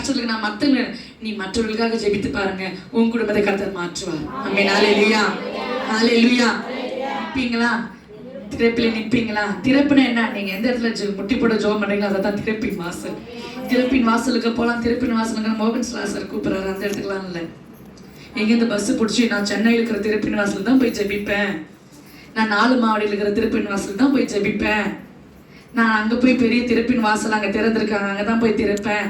கஷ்டத்துக்கு நான் மத்தவங்க நீ மற்றவர்களுக்காக ஜெபித்து பாருங்க, உன் குடும்பத்தை கர்த்தர் மாற்றுவார். ஆமென். ஹல்லேலூயா, ஹல்லேலூயா. நிப்பீங்களா? திறப்பில நிப்பீங்களா? திறப்புனா என்ன? நீங்க எந்த இடத்துல முட்டி போட ஜெபம் பண்றீங்களோ அதான் திறப்பின் வாசல். திறப்பின் வாசலுக்கு போலாம். திறப்பின் வாசலுக்கு மோகன் சார் கூப்பிடுறாரு, அந்த இடத்துக்குலாம் இல்லை. எங்கேருந்து பஸ் பிடிச்சி நான் சென்னையில் இருக்கிற திறப்பின் வாசல் தான் போய் ஜெபிப்பேன், நான் 4 மாவடியில் இருக்கிற திறப்பின் வாசல் தான் போய் ஜெபிப்பேன், நான் அங்கே போய் பெரிய திறப்பின் வாசல் அங்கே திறந்திருக்காங்க அங்கே தான் போய் திறப்பேன்.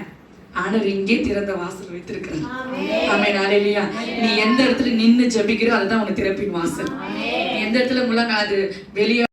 ஆண்டவர் இங்கே திறந்த வாசல் வைத்திருக்கிறார். ஆமென். ஹல்லேலூயா. நீ எந்த இடத்துல நின்று ஜெபிக்கிறோ அதுதான் உனக்கு திறப்பின் வாசல். நீ எந்த இடத்துல முழங்க அது வெளியே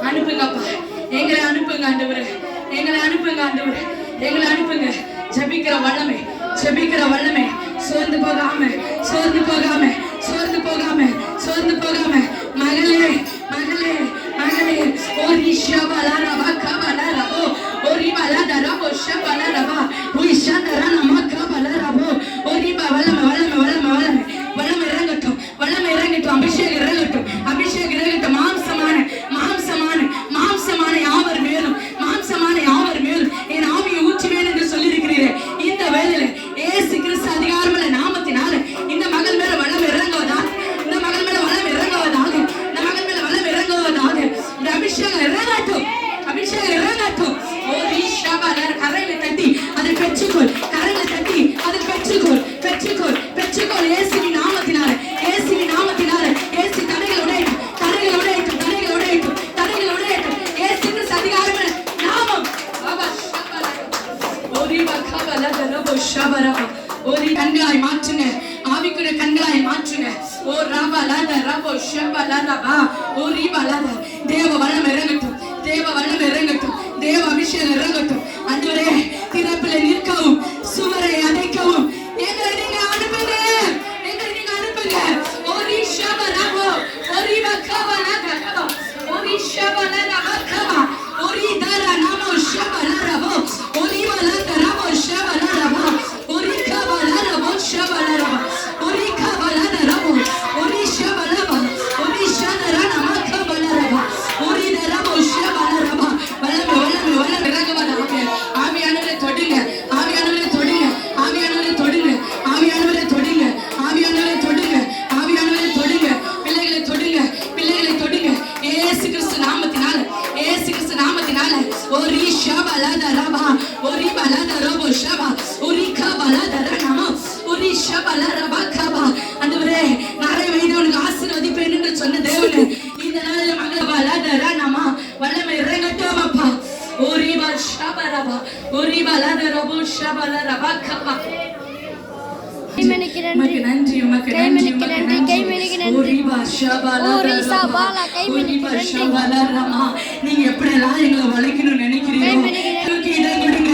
அனுப்புங்கப்பா, எங்களை அனுப்புங்க ஆண்டவரே, எங்களை அனுப்புங்க ஆண்டவரே, எங்களை அனுப்புங்க. ஜெபிக்கிற வல்லமை, ஜெபிக்கிற வல்லமை, சோர்ந்து போகாம சோர்ந்து போகாம சோர்ந்து போகாம சோர்ந்து போகாம மகளே மகளே மகளே ஓரி ஷபலரபா கபலரபோ ஓரி பலதரபோ ஷபலரபா உயிஷதரன மக்கபலரபோ ஓரி வல்லமை வல்லமை வல்லமை வல்லமை வல்லமை இறங்கட்டும், வல்லமை இறங்கட்டும், அபிஷேகம் இறங்கட்டும், அபிஷேகம் இறங்கட்டும். மாம்சமான மாம்சமான மாம்சமான யாவர் மேலும் மாம்சமான யாவர் மேலும் என் ஆவியை ஊற்றுவேன் என்று சொல்லியிருக்கிறீரே. இந்த வேளையில இயேசு கிறிஸ்து அதிகாரமுள்ள நாமத்தினால இந்த மகள் மேல வல்லமை இறங்குவதாக, இந்த மகள் மேல வல்லமை இறங்குவதாக, இந்த மகள் மேல வல்லமை இறங்குவதாக. இந்த அபிஷேகம் இறங்கட்டும், அபிஷேகம் இறங்கட்டும். ஓரி ஷபலர் கரையில தட்டி அதை பெற்றுக்கொள், கரையில தட்டி அதை பெற்றுக்கொள், பெற்றுக்கொள், பெற்றுக்கொள். இயேசுவின் நாமத்தினால, இயேசுவின் நாமத்தினால இயேசு தடைகள் உடையட்டும், தடைகள் உடையட்டும், தடைகள் உடையட்டும், தடைகள் உடையட்டும். இயேசு கிறிஸ்து அதிகாரமுள்ள நாமம். ஓரி கண்களாய் மாற்றுங்க, ஆவிக்குரிய கண்களாய் மாற்றுங்க. ஓ ரபலத ரபோ ஷபலரபா ஓரி பலத. தேவ வல்லமை இறங்கட்டும், தேவ வல்லமை இறங்கட்டும், தேவ அபிஷேகம் இறங்கட்டும். ஆண்டவரே திறப்பில் நிற்கவும் சுவரை அடைக்கவும் எங்களை நீங்க அனுப்புங்க, எங்களை நீங்க அனுப்புங்க. ஓரி ஷபலரபோ ஓரி பகவலத ஓரி ஷபலரபா கபா ஓரி தர நமோ ஷபலரபோ ஓரி பலத ரபோ ஷபலரபா ஓரி கபலரபோ ஷபலரபா ஓரி கபலத ரபோ ஓரி ஷபலரபா ஓரி ஷதர நம கபலரபா ஓரி தரபோ ஷபலரபா. வல்லமை வல்லமை வல்லமை இறங்குவதாக. ஆவியானவரை தொடுங்க, ஆவியானவரை தொடுங்க, ஆவியானவரை தொடுங்க, ஆவியானவரை தொடுங்க, ஆவியானவரை தொடுங்க, ஆவியானவரை தொடுங்க. பிள்ளைகளை தொடுங்க, பிள்ளைகளை தொடுங்க. இயேசு கிறிஸ்து நாமத்தினால, இயேசு கிறிஸ்து நாமத்தினால ஓரி ஷபலத ரபா ஓரி பலத ரபோ ஷபா உமக்கு நன்றி, உமக்கு நன்றி, உமக்கு நன்றி. நீங்க எப்படியெல்லாம் எங்களை வளைக்கணும்னு நினைக்கிறீங்க, இடம் கொடுங்க,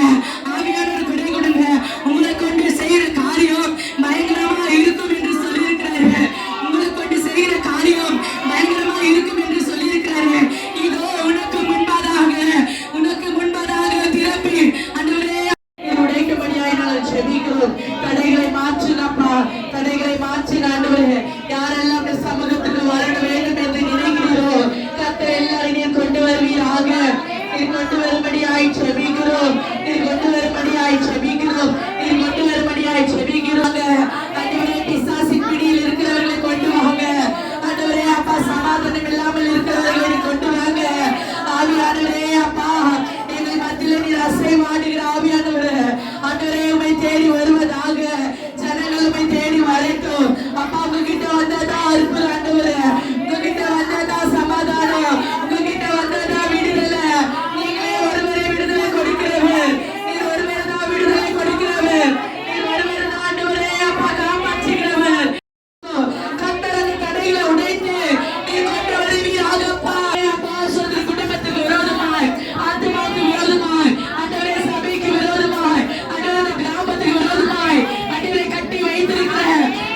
ஆவியானவருக்கு இடம் கொடுங்க. உங்களை கொண்டு செய்யற காரியம் பயங்கரமா இருக்கும் என்று சொல்லியிருக்கிறாரு. உங்களை கொண்டு செய்யற காரியம் பயங்கரமா இருக்கும் என்று சொல்லியிருக்கிறாரு. இதோ உனக்கு முன்பதாக திறப்பி ஆண்டவரே உடைக்கும்படியாய் நாங்கள் ஜெபிக்கிறோம். தடைகளை மாற்றினப்பா, தடைகளை மாற்றின ஆண்டவரே, யாரெல்லாம் சமூகத்துக்கு வர வேண்டும் என்று நினைக்கிறீரோ கர்த்தர் எல்லாரையும் கொண்டு வருவீராக. நீ கொண்டு வரும்படியாய் ஜெபிக்கிறோம், நீ கொண்டு வரும்படியாய் ஜெபிக்கிறோம், நீ கொண்டு வரும்படியாய் ஜெபிக்கிறோம். ஆண்டவரே, பிசாசின் பிடியில் இருக்கிறவர்களை கொண்டு வாங்க ஆண்டவரே. அப்பா, சமாதானம் இல்லாமல் இருக்கிறவர்களை கொண்டு வாங்க ஆவியானவரே. அப்பா, எங்கள் மத்தியில நீர் அசைவாடுகிற ஆவியானவரே, ஆண்டவரே உம்மை தேடி வருவதாக. ஜனங்கள் உம்மை தேடி வரட்டும் அப்பா. உங்ககிட்ட வந்ததா அற்புதம் ஆண்டவரே, உங்ககிட்ட வந்ததா சமாதானம், உங்ககிட்ட வந்ததா விடுதலை. நீங்களே ஒருவரை விடுதலை கொடுக்கிறவர், நீர் ஒருவர் தான் விடுதலை கொடுக்கிறவர், நீர் ஒருவர் தான் ஆண்டவரே அப்பா காப்பாற்றுகிறவர். கர்த்தர் அந்த தடைகளை உடைத்து நீர் கொண்டு வருவீராகப்பா. அப்பா, சொல்ற குடும்பத்துக்கு விரோதமாய், ஆத்மாவுக்கு விரோதமாய், ஆண்டவரே சபைக்கு விரோதமாய், ஆண்டவரே கிராமத்துக்கு விரோதமாய் ஆண்டவரே கட்டி வைத்திருக்கிற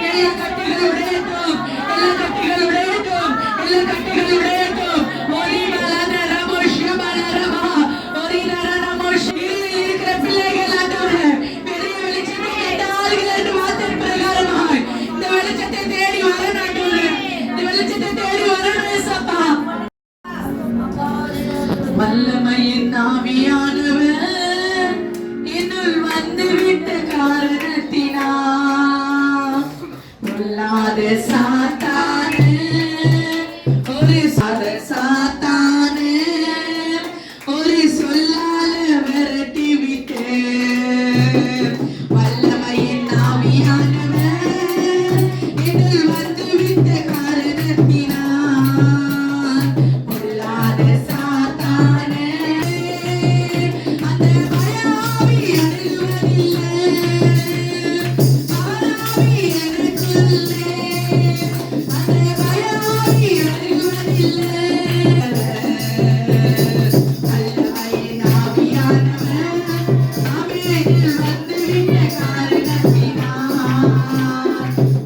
எல்லா கட்டிகள் உடையட்டும், எல்லா கட்டிகள் உடையட்டும், எல்லா கட்டிகள் உடையட்டும். ஒரே மலர ரமோஷ மலரமா, ஒரே நரமோஷ இருக்கிற பிள்ளைகள் ஆண்டவரே பெரிய வெளிச்சத்தை கேட்டார்கள் என்று வார்த்தையின் பிரகாரமாய் இந்த வெளிச்சத்தை தேடி வரணும் ஆண்டவரே, இந்த வெளிச்சத்தை தேடி வரணும் ஏசப்பா. வல்லமையின் ஆவியானவர் என்னுள் வந்துவிட்ட காரணத்தினால் பொல்லாத சாத்தானே, ஒரு சாத்தானே ஒரு சொல்லால விரட்டி விட்டு. வல்லமையின் ஆவியானவர் என்னுள் வந்துவிட்ட காரணத்தினால் பொல்லாத சாத்தானே, அந்த பயாவி அணுகுவதில்லை, அவராவி எனக்குள்ளே, அந்த பயாவி அணுகுவதில்லை. வல்லமையின் ஆவியானவர் ஆவியில் வந்துவிட்ட காரணத்தினால்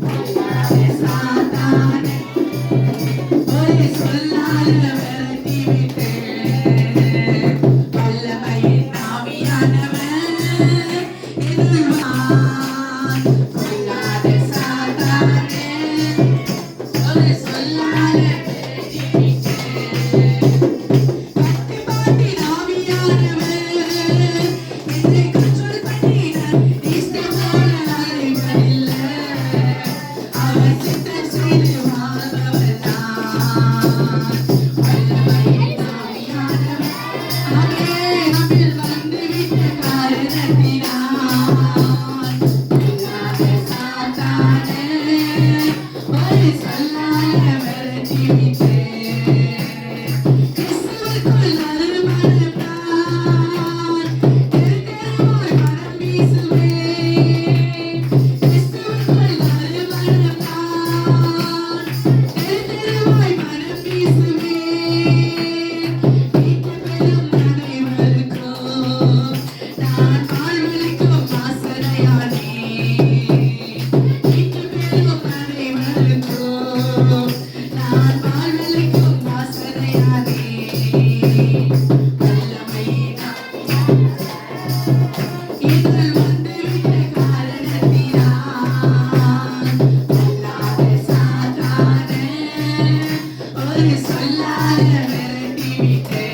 பொல்லாத சாத்தானே ஒரு சொல்லால விரட்டி விட்டு. வல்லமையின் ஆவியானவர் என்னுள் பொல்லாத சாத்தானே ஒரு சொல்லால விரட்டி விட்டு. கட்டுப்பாட்டின் ஆவியானவர் என்னை கண்ட்ரோல் பண்ணினார். இஷ்டம் போல அலைவதில்லை, அவர் சித்தம் செய்து வாழ்பவர் தான். வல்லமையின் ஆவியானவர் ஆமே நம்மில் வந்துவிட்ட காரணத்தினால் பொல்லாத சாத்தானே ஒரு சொல்லால விரட்டி விட்டு. கிறிஸ்துவுக்குள் அருள்மனப்பார் தெருத்தெருவாய் மனம் வீசுவேன். கிறிஸ்துவுக்குள் அருள்மனப்பார் தெருத்தெருவாய் மனம் வீசுவேன். வீட்டு பெறும் அனைவருக்கும் நான் வாழ்வளிக்கும் வாசனையானே. வீட்டு பெறும் அனைவருக்கும் நான் வாழ்வளிக்கும் வாசனையானே. வல்லமையின் என்னுள் வந்துவிட்ட காரணத்தினால் பொல்லாத சாத்தானே ஒரு சொல்லால விரட்டி விட்டு.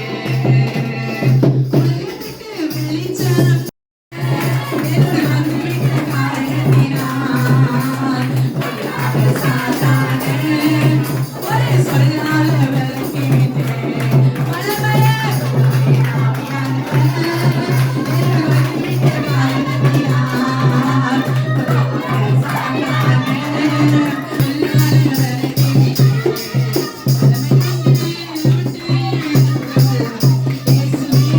உலகத்துக்கு வெளிச்சம் என்னுள் வந்துவிட்ட காரணத்தினால் பொல்லாத சாத்தானே ஒரு சொல்லால விரட்டி விட்டு. வல்லமையே ஆவியானவர் என்னுள் வந்துவிட்ட காரணத்தினால் பொல்லாத சாத்தானே சொல்லால விரட்டி விட்டு. இயேசுவே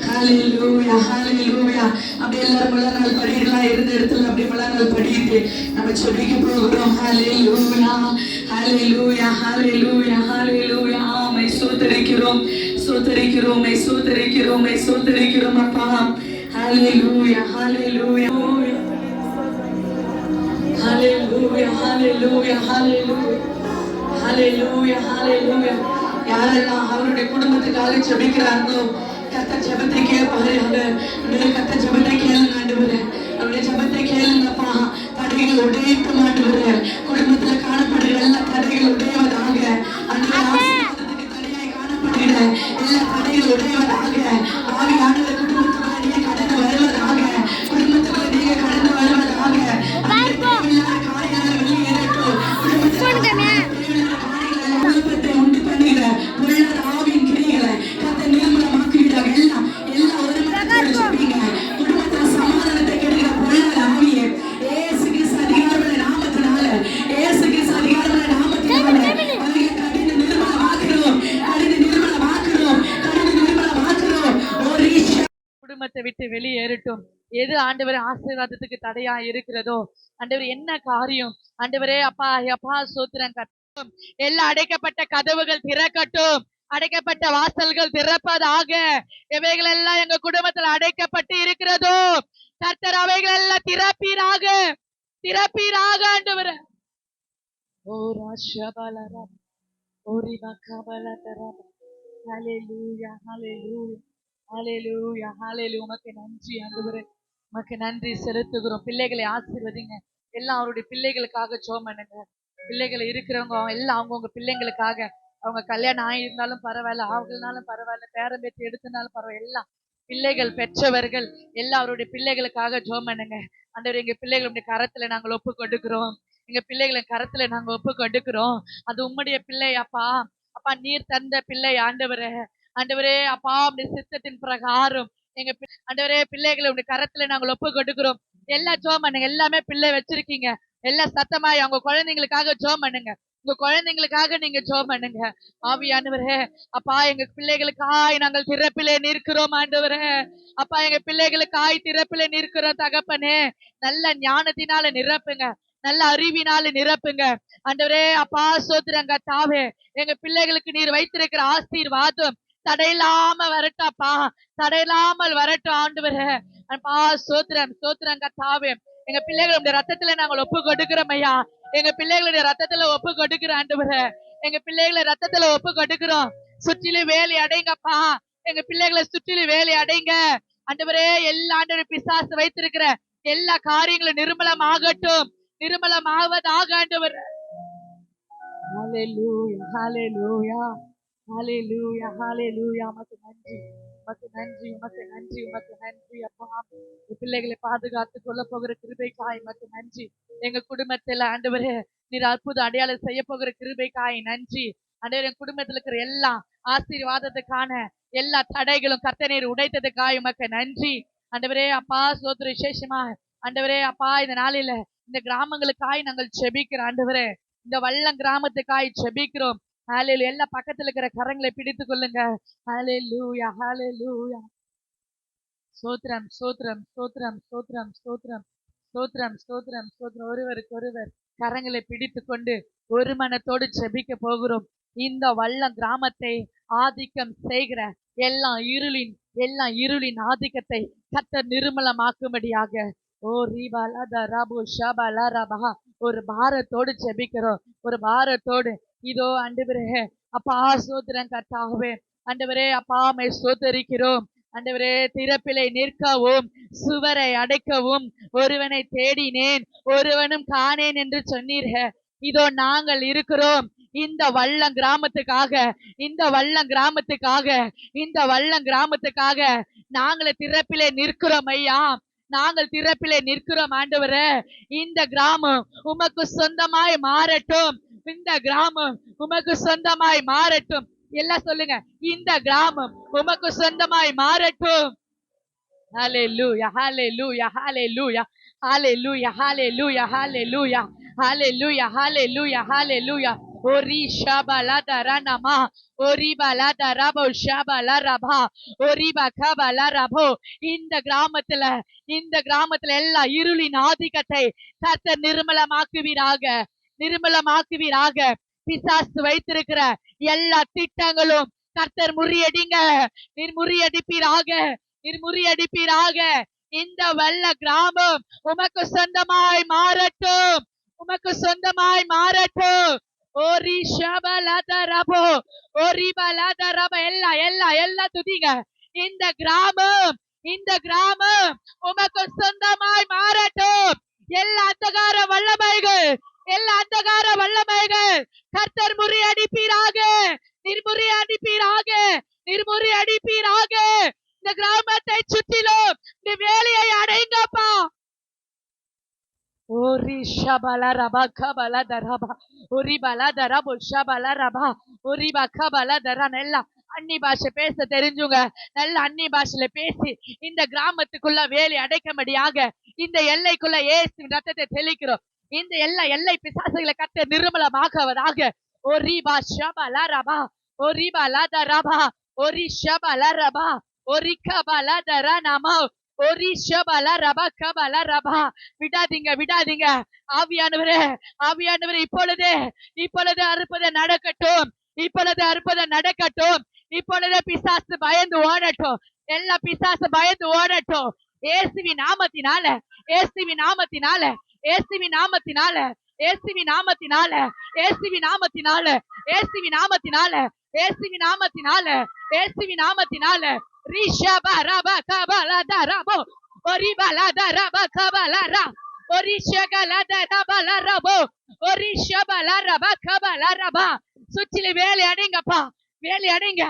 ஹalleluya ஹalleluya. அப்படியே எல்லாரும் முழங்கால் படிக்கலாம், இருந்த இடத்துல அப்படியே முழங்கால் படிட்டு நம்ம ஜெபிக்க போகிறோம். ஹalleluya ஹalleluya ஹalleluya ஹalleluya. மை ஸ்தோத்திரிக்கிறோம் ஸ்தோத்திரிக்கிறோம் ஸ்தோத்திரிக்கிறோம் ஸ்தோத்திரிக்கிறோம் அப்பா. ஹalleluya ஹalleluya ஹalleluya ஹalleluya ஹalleluya ஹalleluya ஹalleluya. யாரெல்லாம் அவருடைய குடும்பத்துக்காக ஜெபிக்கிறார்களோ கர்த்தர் ஜெபத்தை கேட்பாரு. கர்த்தர் ஜெபத்தை கேளுங்க ஆண்டவரே, அவருடைய ஜெபத்தை கேளுங்கப்பா. தடைகள் உடையட்டும் ஆண்டவரே, குடும்பத்துல காணப்படுகிற எல்லா தடைகள் உடையவதாக, ஆசீர்வாதத்துக்கு தடையாய் காணப்படுகிற எல்லா தடைகள் உடையவதாக, ஆவியானவர் குடும்பத்துக்குள்ள நீங்க கடந்து வருவதாக, குடும்பத்துக்குள்ள நீங்க கடந்து வருவதாக. குடும்பத்தை விட்டு வெளியேறட்டும். எது ஆண்டவரே ஆசீர்வாதத்துக்கு தடையா இருக்கிறதோ ஆண்டவர், என்ன காரியம் ஆண்டவரே அப்பா அப்பா சோத்திரம் கட்டும். எல்லா அடைக்கப்பட்ட கதவுகள் திறக்கட்டும், அடைக்கப்பட்ட வாசல்கள் திறப்பதாக. எவைகள் எல்லாம் எங்க குடும்பத்துல அடைக்கப்பட்டு இருக்கிறதோ கர்த்தர் அவைகள் எல்லாம் திறப்பீராக திறப்பீராக ஆண்டவரே. ஓ ராஷபலரா ஓரி மகபலதரா. ஹalleluya ஹalleluya ஹalleluya ஹalleluya. உமக்கு நன்றி ஆண்டவரே, உமக்கு நன்றி செலுத்துகிறோம். பிள்ளைகளை ஆசீர்வதிங்க. எல்லாம் அவருடைய பிள்ளைகளுக்காக ஜெபம் பண்ணுங்க. பிள்ளைகள் இருக்கிறவங்க எல்லாம் அவங்கவுங்க பிள்ளைங்களுக்காக, அவங்க கல்யாணம் ஆகியிருந்தாலும் பரவாயில்ல, ஆகலனாலும் பரவாயில்ல, பேரம் பேத்தி எடுத்தனாலும் பரவாயில்ல, எல்லாம் பிள்ளைகள் பெற்றவர்கள் எல்லாம் அவருடைய பிள்ளைகளுக்காக ஜெபம் பண்ணுங்க. ஆண்டவரே, எங்க பிள்ளைகளுடைய கரத்துல நாங்கள் ஒப்பு கொடுக்கிறோம். எங்க பிள்ளைகளை கரத்துல நாங்க ஒப்பு கொடுக்கிறோம். அது உம்முடைய பிள்ளை அப்பா. அப்பா, நீர் தந்த பிள்ளை ஆண்டவரே. ஆண்டவரே அப்பா, உடைய சித்தத்தின் பிரகாரம் எங்க ஆண்டவரே பிள்ளைகளை உடைய கரத்துல நாங்கள் ஒப்பு கொடுக்கிறோம். எல்லா ஜெபம் பண்ணுங்க. எல்லாமே பிள்ளை வச்சிருக்கீங்க, எல்லாம் சத்தமாய் அவங்க குழந்தைங்களுக்காக ஜெபம் பண்ணுங்க. உங்க குழந்தைங்களுக்காக நீங்க ஜெபம் பண்ணுங்க. ஆவியானவரே அப்பா, எங்க பிள்ளைகளுக்காய் நாங்கள் திறப்பிலே நிற்கிறோம் ஆண்டவரே. அப்பா, எங்க பிள்ளைகளுக்காய் திறப்பிலே நிற்கிறோம் தகப்பனே. நல்ல ஞானத்தினால நிரப்புங்க, நல்ல அறிவினால நிரப்புங்க ஆண்டவரே. அப்பா சோத்திரங்க தாவே, எங்க பிள்ளைகளுக்கு நீர் வைத்திருக்கிற ஆசீர்வாதம் தடையில்லாம வரட்டாப்பா, தடையில்லாமல் வரட்டும் ஆண்டவரே. அப்பா சோத்திரம் சோத்திரங்க தாவே, எங்க பிள்ளைகளுடைய ரத்தத்துல நாங்கள் ஒப்பு கொடுக்கிறோம் ஐயா. எங்க பிள்ளைகளுடைய ரத்தத்துல ஒப்பு கொடுக்கிற ஆண்டவரே, எங்க பிள்ளைகளை ரத்தத்துல ஒப்பு கொடுக்கிறோம். சுற்றிலும் வேலை அடைங்கப்பா, எங்க பிள்ளைகளை சுற்றிலும் வேலை அடைங்க ஆண்டவரே. எல்லா ஆண்டவரே பிசாசு வைத்திருக்கிற எல்லா காரியங்களும் நிர்மலமாகட்டும், நிர்மலமாவதாக ஆண்டவர். ஹalleluya ஹalleluya ஹalleluya ஹalleluya. உமக்கு நன்றி, உமக்கு நன்றி, உமக்கு நன்றி, உமக்கு நன்றி அப்பா. பிள்ளைகளை பாதுகாத்து கொள்ள போகிற கிருபைக்காய் உமக்கு நன்றி. எங்க குடும்பத்துல ஆண்டவரே நீர் அற்புத அடையாளம் செய்ய போகிற கிருபைக்காய் நன்றி ஆண்டவரே. என் குடும்பத்துல இருக்கிற எல்லா ஆசீர்வாதத்துக்கான எல்லா தடைகளும் கர்த்தர் நீர் உடைத்ததுக்காய் உமக்கு நன்றி ஆண்டவரே. அப்பா சோத்திர விசேஷமா ஆண்டவரே அப்பா, இந்த நாளில இந்த கிராமங்களுக்காய் நாங்கள் செபிக்கிறோம் ஆண்டவரே. இந்த வல்லம் கிராமத்துக்காய் செபிக்கிறோம். ஹalleluya. எல்லா பக்கத்துல இருக்கிற கரங்களை பிடித்து கொள்ளுங்க. ஹalleluya ஹalleluya. ஸ்தோத்திரம் ஸ்தோத்திரம் ஸ்தோத்திரம் ஸ்தோத்திரம் ஸ்தோத்திரம் ஸ்தோத்திரம் ஸ்தோத்திரம் ஸ்தோத்திரம். ஒருவருக்கு ஒருவர் கரங்களை பிடித்து கொண்டு ஒரு மனத்தோடு ஜெபிக்க போகிறோம். இந்த வல்லம் கிராமத்தை ஆதிக்கம் செய்கிற எல்லா இருளின் ஆதிக்கத்தை கர்த்தர் நிர்மலமாக்கும்படியாக ஓ ரீபாலா ராபு ஷாபாலா ரபா ஒரு பாரத்தோடு ஜெபிக்கிறோம், ஒரு பாரத்தோடு. இதோ ஆண்டவரே அப்பா சோத்திரம் கர்த்தாவே ஆண்டவரே அப்பா மை சோத்தரிக்கிறோம் ஆண்டவரே. திறப்பிலை நிற்கவும் சுவரை அடைக்கவும் ஒருவனை தேடினேன் ஒருவனும் காணேன் என்று சொன்னீர். இதோ நாங்கள் இருக்கிறோம் இந்த வல்லம் கிராமத்துக்காக, இந்த வல்லம் கிராமத்துக்காக, இந்த வல்லம் கிராமத்துக்காக நாங்கள் திறப்பிலே நிற்கிறோம் ஐயா. நாங்கள் திறப்பிலே நிற்கிறோம் ஆண்டவரே. இந்த கிராமம் உமக்கு சொந்தமாய் மாறட்டும், இந்த கிராமம் உமக்கு சொந்தமாய் மாறட்டும். எல்லாம் சொல்லுங்க, இந்த கிராமம் உமக்கு சொந்தமாய் மாறட்டும். ஹalleluya ஹalleluya ஹalleluya ஹalleluya ஹalleluya ஹalleluya ஹalleluya ஹalleluya ஹalleluya. Ori shabala daranama. Ori bala darabo shabala rabha. Ori bakabala rabo. இந்த கிராமத்துல எல்லா இருளின் ஆதிக்கத்தை கர்த்தர் நிர்மலமாக்குவீராக. பிசாசு வைத்திருக்கிற எல்லா திட்டங்களும் கர்த்தர் முறியடிப்பீராக. இந்த வல்ல கிராமம் உமக்கு சொந்தமாய் மாறட்டும். ஓரி ஷபலத ரபோ, ஓரி பலத ரப. எல்லா துதிங்க. இந்த கிராமம் உமக்கு சொந்தமாய் மாறட்டும். எல்லா அந்தகார வல்லமைகள் கர்த்தர் நிர்முறியடிப்பீராக. இந்த கிராமத்தை சுற்றிலும் இந்த வேலையை அடைங்கப்பா. ஓரி ஷபல ரபா கபல தரபா, ஓரி பல தரபு ஷபல ரபா, ஓரி பகபல தரன். எல்லாம் அன்னி பாஷை பேச தெரிஞ்சுங்க. நல்ல அன்னி பாஷையில பேசி இந்த கிராமத்துக்குள்ள வேலை அடைக்கும்படியாக இந்த எல்லைக்குள்ள ஏசு ரத்தத்தை தெளிக்கிறோம். இந்த எல்லை பிசாசுகளை கட்ட நிர்மலமாக்குவதாக. ஓரி பாஷா பல ரபா, ஓரி பல தரபா, ஓரி ஷபல ரபா, ஓரி கபல தர நமோ, ஓரி ஷபல ரபா கபல ரபா. விடாதீங்க. ஆவியானவரே இப்பொழுது அற்புதம் நடக்கட்டும். இப்பொழுது பிசாசு பயந்து ஓடட்டும். எல்லா பிசாசு பயந்து ஓடட்டும். இயேசுவின் நாமத்தினால ரிஷப ரப கபல தரபோ, ஓரி பல தரப கபல ரா, ஓரி ஷகல தரபல ரபோ, ஓரி ஷபல ரப கபல ரபா. சுற்றில வேலை அடைங்கப்பா. வேலை அடைங்க.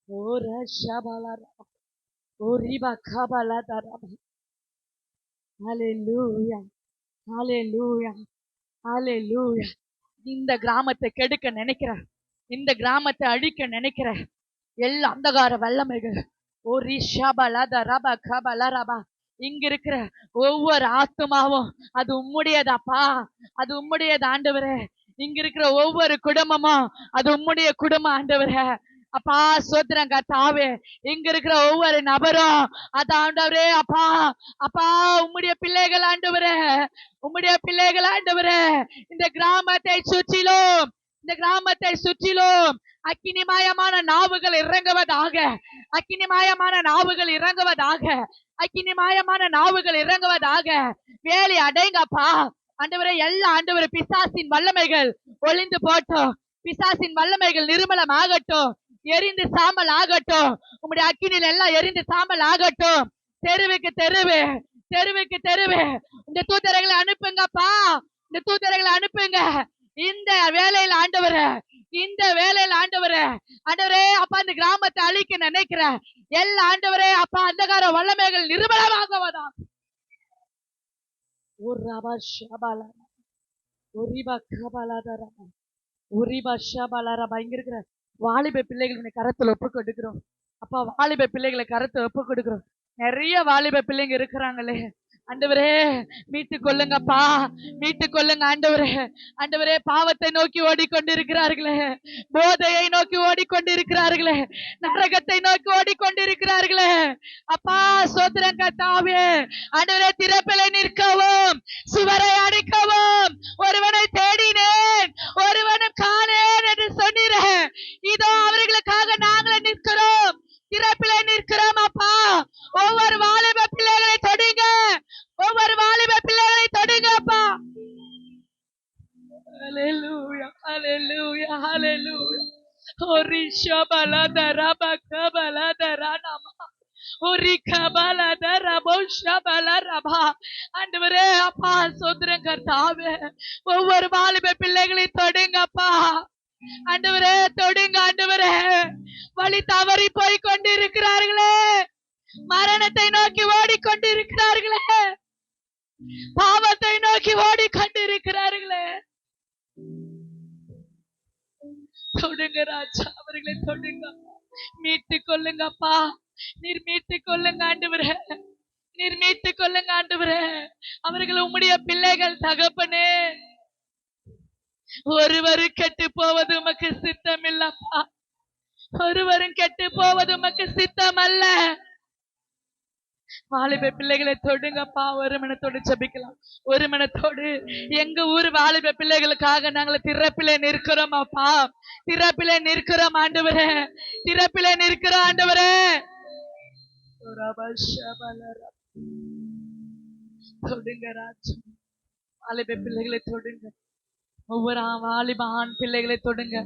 ஓர ஷபல ரபா, ஓரி பகபல தரபா. ஹalleluya. இந்த கிராமத்தை கெடுக்க நினைக்கிற, இந்த கிராமத்தை அழிக்க நினைக்கிற எல்லா அந்தகார வல்லமைகள் ஒரு ஷபலத ரப கபல ரபா. இங்க இருக்கிற ஒவ்வொரு ஆத்துமாவும் அது உம்முடையதாப்பா. அது உம்முடையது ஆண்டவரே. இங்க இருக்கிற ஒவ்வொரு குடும்பமும் அது உம்முடைய குடும்பம் ஆண்டவரே. அப்பா சோத்திரம் கர்த்தாவே. இங்க இருக்கிற ஒவ்வொரு நபரும் அது ஆண்டவரே. அப்பா உம்முடைய பிள்ளைகள் ஆண்டவரே. இந்த கிராமத்தை சுற்றிலும் அக்கினிமயமான நாவுகள் இறங்குவதாக. வேலை அடைங்கப்பா ஆண்டவரே. ஆண்டவரே பிசாசின் வல்லமைகள் ஒளிந்து போட்டோம். பிசாசின் வல்லமைகள் நிர்மலம் ஆகட்டும். எரிந்து சாம்பல் ஆகட்டும். உங்களுடைய அக்கினியில் எல்லாம் எரிந்து சாம்பல் ஆகட்டும். தெருவுக்கு தெருவு இந்த தூதர்களை அனுப்புங்கப்பா. இந்த வேலையில் ஆண்டவரே அப்பா இந்த கிராமத்தை அழிக்க நினைக்கிற எல்லா ஆண்டவரே அப்பா அந்தகார வல்லமைகள் நிர்மலமாகுவதா. இங்க இருக்கிற வாலிப பிள்ளைகளை கரத்துல ஒப்பு கொடுக்கிறோம் அப்பா. வாலிப பிள்ளைகளை கரத்தை ஒப்பு கொடுக்கிறோம். நிறைய வாலிப பிள்ளைங்க இருக்கிறாங்களே ஆண்டவரே. மீட்டுக் கொள்ளுங்க ஆண்டவரே. பாவத்தை நோக்கி ஓடிக்கொண்டிருக்கிறார்களே, போதையை நோக்கி ஓடிக்கொண்டிருக்கிறார்களே, நரகத்தை நோக்கி ஓடிக்கொண்டிருக்கிறார்களே அப்பா சோத்திரம் கர்த்தாவே. ஆண்டவரே திறப்பிலை நிற்கவும், சுவரை அடிக்கவும் ஒருவனை தேடினேன், ஒருவனும் காணேன் என்று சொன்னீரேன். இதோ அவர்களுக்காக நாங்களே நிற்கிறோம். திறப்பிலை நிற்கிறோம் அப்பா. ஒவ்வொரு வாலிப பிள்ளைகளை தொடுங்க அப்பா. ஹalleluya. ஓரி ஷபலத ரப கபலத ரனமா, ஓரி கபலத ரபோ ஷபல ரபா. ஆண்டவரே அப்பா சோத்திரம் கர்த்தாவே. ஒவ்வொரு வாலிப பிள்ளைகளை தொடுங்கப்பா ஆண்டவரே. ஆண்டவரே. வழி தவறி போய் கொண்டிருக்கிறார்களே, மரணத்தை நோக்கி ஓடிக்கொண்டிருக்கிறார்களே, பாவத்தை நோக்கி ஓடிக்கொண்டிருக்கிறார்களே. தொடுங்க ராஜா, அவர்களை தொடுங்க. மீட்டுக் கொள்ளுங்கப்பா. நீர் மீட்டுக் கொள்ளுங்க ஆண்டவரே. நீர் மீட்டுக் கொள்ளுங்க ஆண்டவரே. அவர்கள் உம்முடைய பிள்ளைகள் தகப்பனே. ஒருவரும் கெட்டு போவது உமக்கு சித்தம் இல்லப்பா. ஒருவரும் கெட்டு போவது உமக்கு சித்தம் அல்ல. வாலிப பிள்ளைகளை தொடுங்கப்பா. ஒரு மனத்தோடு ஜெபிக்கலாம். ஒரு மனத்தோடு எங்க ஊர் வாலிப பிள்ளைகளுக்காக நாங்கள் திறப்பிலே நிற்கிறோம் அப்பா. திறப்பிலே நிற்கிறோம் ஆண்டவரே. திறப்பிலே நிற்கிறோம் ஆண்டவரே. தொடுங்க ராஜா. வாலிப பிள்ளைகளை தொடுங்க. ஒவ்வொரு வாலிப ஆண் பிள்ளைகளை தொடுங்க.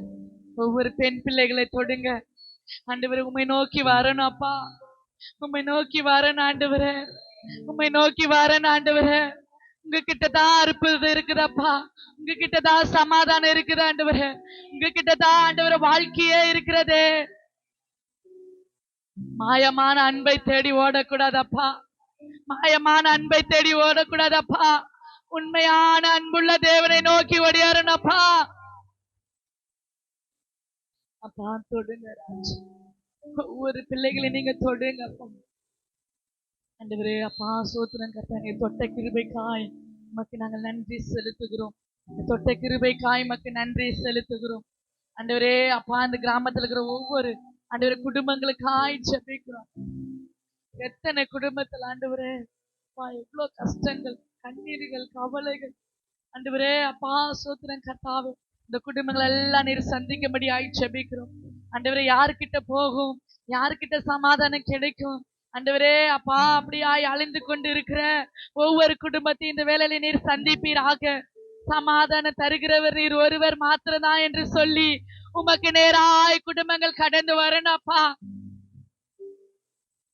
ஒவ்வொரு பெண் பிள்ளைகளை தொடுங்க ஆண்டவரே. உம்மை நோக்கி வரணும் அப்பா. உம்மை நோக்கி வரணும் ஆண்டவரே. உம்மை நோக்கி வரணும் ஆண்டவரே. உங்ககிட்டதான் அற்புதம் இருக்குதப்பா. உங்ககிட்டதான் சமாதானம் இருக்குது ஆண்டவரே. உங்ககிட்டதான் ஆண்டவரே வாழ்க்கையே இருக்கிறது. மாயமான அன்பை தேடி ஓடக்கூடாதப்பா. மாயமான அன்பை தேடி ஓடக்கூடாதப்பா. உண்மையான அன்புள்ள தேவனை நோக்கி ஓடியாரனப்பா. அப்பா தொடுங்க ராஜா. ஒவ்வொரு பிள்ளைகளை நீங்க தொடுங்க அப்பா. ஆண்டவரே அப்பா சோத்திரம் கர்த்தாவே. தொட்ட கிருபைக்காய் உமக்கு நாங்கள் நன்றி செலுத்துகிறோம். தொட்ட கிருபைக்காய் உமக்கு நன்றி செலுத்துகிறோம் ஆண்டவரே. அப்பா இந்த கிராமத்துல இருக்கிற ஒவ்வொரு ஆண்டவரே குடும்பங்களுக்காய் ஜெபிக்கிறோம். எத்தனை குடும்பத்தில் ஆண்டவரே அப்பா எவ்வளவு கஷ்டங்கள், கண்ணீர்கள், கவலைகள் ஆண்டவரே. அப்பா சோத்திரம் கர்த்தாவே. இந்த குடும்பங்கள் எல்லாம் நீர் சந்திக்கும்படியாய் ஜெபிக்கிறோம் ஆண்டவரே. யாருக்கிட்ட போகும், யாருக்கிட்ட சமாதானம் கிடைக்கும் ஆண்டவரே. அப்பா அப்படியாய் அழிந்து கொண்டு இருக்கிற ஒவ்வொரு குடும்பத்தையும் இந்த வேளையில நீர் சந்திப்பீராக. சமாதானம் தருகிறவர் நீர் ஒருவர் மாத்திரதான் என்று சொல்லி உமக்கு நேராய் குடும்பங்கள் கடந்து வரணும் அப்பா.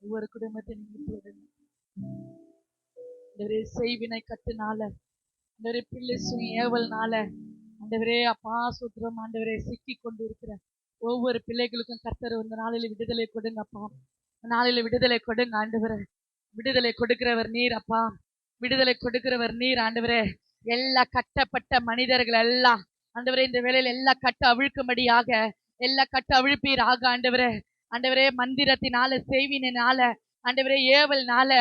ஒவ்வொரு குடும்பத்தை நீங்க செய்வினை கட்டுனால ஆண்டவரே, பிள்ளை ஏவல்னால ஆண்டவரே அப்பா சூத்திரம் ஆண்டவரே சிக்கி கொண்டு இருக்கிற ஒவ்வொரு பிள்ளைகளுக்கும் கர்த்தர் இந்த நாளில விடுதலை கொடுங்கப்பா. நாளில விடுதலை கொடுங்க ஆண்டவரே. விடுதலை கொடுக்கிறவர் நீர் அப்பா. விடுதலை கொடுக்கிறவர் நீர் ஆண்டவரே. எல்லா கட்டப்பட்ட மனிதர்கள் எல்லாம் ஆண்டவரே இந்த வேளையில எல்லா கட்டு அவிழ்க்கும்படியாக எல்லா கட்டு அவிழ்ப்பீராக ஆண்டவரே. ஆண்டவரே மந்திரத்தினால செய்வினால ஆண்டவரே ஏவல்னால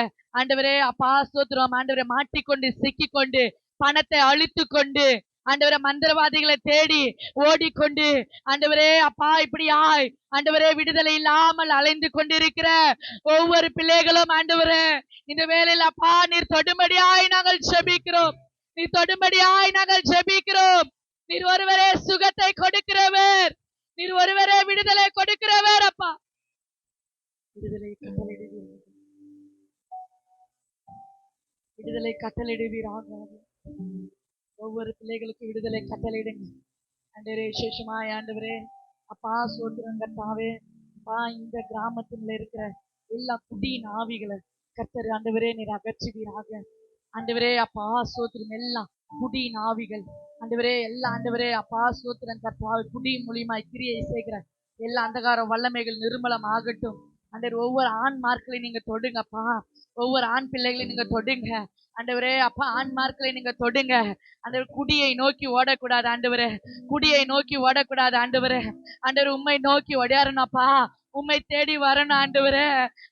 ஆண்டவரே அப்பா சோத்திரம் ஆண்டவரே மாட்டிக்கொண்டு சிக்கி கொண்டு பணத்தை அழித்து கொண்டு ஆண்டவரே மந்திரவாதிகளை தேடி ஓடிக்கொண்டு ஆண்டவரே அப்பா இப்படியாய் ஆண்டவரே விடுதலை இல்லாமல் அலைந்து கொண்டிருக்கிற ஒவ்வொரு பிள்ளைகளும் ஆண்டவரே இந்த வேளையில் அப்பா நீர் தொடும்படியாய் நாங்கள் ஜெபிக்கிறோம். நீர் தொடும்படியாய் நாங்கள் ஜெபிக்கிறோம். நீர் ஒருவரே சுகத்தை கொடுக்கிறவர். நீர் ஒருவரே விடுதலை கொடுக்கிறவர் அப்பா. விடுதலை கட்டளையிடுவீர். விடுதலை கட்டளையிடுவீராக. ஒவ்வொரு பிள்ளைகளுக்கு விடுதலை கட்டளையிடுங்க ஆண்டவரே. விசேஷமாய் ஆண்டவரே அப்பா சோத்திரம் கர்த்தாவே. அப்பா இந்த கிராமத்துல இருக்கிற எல்லா குடியின் ஆவிகளை கர்த்தர் ஆண்டவரே நீர் அகற்றுவீராக ஆண்டவரே. அப்பா சோத்திரம் எல்லாம் குடியின் ஆவிகள் ஆண்டவரே எல்லாம் ஆண்டவரே அப்பா சோத்திரம் கர்த்தாவே குடி மூலியமாய் கிரியை செய்கிற எல்லா அந்தகார வல்லமைகள் நிர்மலம் ஆகட்டும் ஆண்டவர். ஒவ்வொரு ஆண் மார்க்களை நீங்க தொடுங்கப்பா. ஒவ்வொரு ஆண் பிள்ளைகளை நீங்க தொடுங்க ஆண்டவரே. அப்பா ஆண் மார்க்களை நீங்க தொடுங்க ஆண்டவர். குடியை நோக்கி ஓடக்கூடாது ஆண்டவரே. குடியை நோக்கி ஓடக்கூடாது ஆண்டவரே. ஆண்டவர் உம்மை நோக்கி ஓடியாரணும்ப்பா. உம்மை தேடி வரணும் ஆண்டவரே.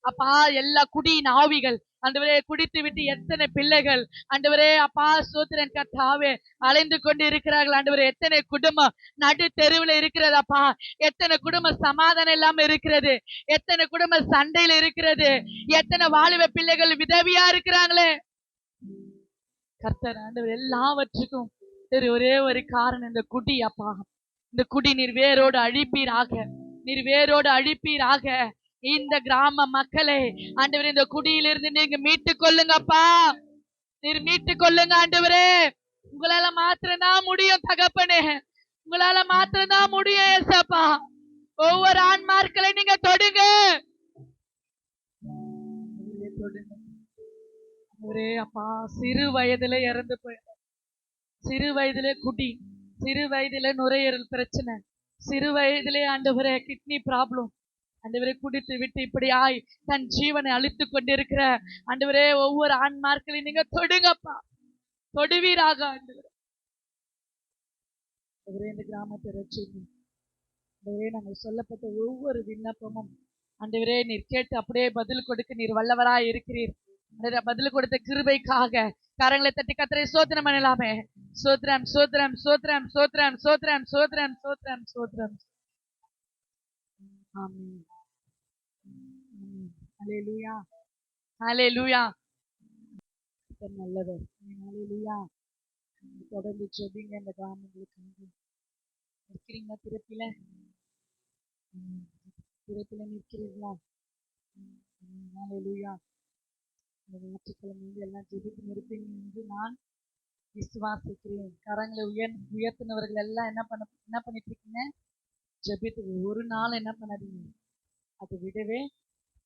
அப்பா எல்லா குடியின் ஆவிகள் ஆண்டவரே குடித்து விட்டு எத்தனை பிள்ளைகள் ஆண்டவரே அப்பா சோத்திரன் கர்த்தாவே அலைந்து கொண்டு இருக்கிறார்கள் ஆண்டவரே. எத்தனை குடும்பம் நடு தெருவில் இருக்கிறதப்பா. எத்தனை குடும்பம் சமாதானம் இல்லாம இருக்கிறது. எத்தனை குடும்பம் சண்டையில இருக்கிறது. எத்தனை வாலிப பிள்ளைகள் விதவியா இருக்கிறாங்களே கர்த்தர் ஆண்டவர். எல்லாவற்றுக்கும் ஒரே ஒரு காரணம் இந்த குடி அப்பா. இந்த குடி நீர் வேரோடு அழிப்பீராக. நீர் வேரோடு அழிப்பீராக. இந்த கிராம மக்களே ஆண்டவரே இந்த குடியிலிருந்து நீங்க மீட்டு கொள்ளுங்கப்பா. நீர் மீட்டு கொள்ளுங்க ஆண்டவரே. உங்களால மாத்திரம்தான் முடியும் தகப்பனே. உங்களால மாத்திரம்தான் முடியும் ஏசப்பா. ஒவ்வொரு ஆன்மார்களை நீங்க தொடுங்க. ஒரே அப்பா சிறு வயதுல இறந்து போயிடும். சிறு வயதிலே குடி, சிறு வயதிலே நுரையீரல் பிரச்சனை, சிறு வயதிலே ஆண்டவரே கிட்னி ப்ராப்ளம் ஆண்டவரே குடித்து விட்டு இப்படியாய் தன் ஜீவனை அழித்து கொண்டிருக்கிற ஆண்டவரே ஒவ்வொரு ஆன்மார்களையும் நீங்க தொடுங்கப்பா. தொடுவீராக ஆண்டவரே. இந்த கிராமத்தை ரட்சிங்க ஆண்டவரே. நாங்கள் சொல்லப்பட்ட ஒவ்வொரு விண்ணப்பமும் ஆண்டவரே நீர் கேட்டு அப்படியே பதில் கொடுக்க நீர் வல்லவராய் இருக்கிறீர். பதில் கொடுத்த கிருபைக்காக கரங்களை தட்டி கத்தரை சோத்திரம் பண்ணலாமே. சோத்திரம் சோத்திரம் சோத்திரம் சோத்திரம் சோத்திரம் சோத்திரம் சோத்திரம் சோத்திரம். ஆமென். ஹalleluya ஹalleluya. நல்லவர். ஹalleluya. தொடர்ந்து ஜெபிங்க. இந்த கிராமங்களுக்கு நிற்கிறீங்களா? திறப்பில நிற்கிறீர்களா? ஹalleluya. இந்த ஞாயிற்றுக்கிழமை எல்லாம் ஜெபித்து நிற்பீங்க என்று நான் விசுவாசிக்கிறேன். கரங்களை உயர்த்தினவர்கள் எல்லாம் என்ன பண்ணிட்டு இருக்கீங்க? ஜெபித்து ஒரு நாள் என்ன பண்ணாதீங்க, அது விடவே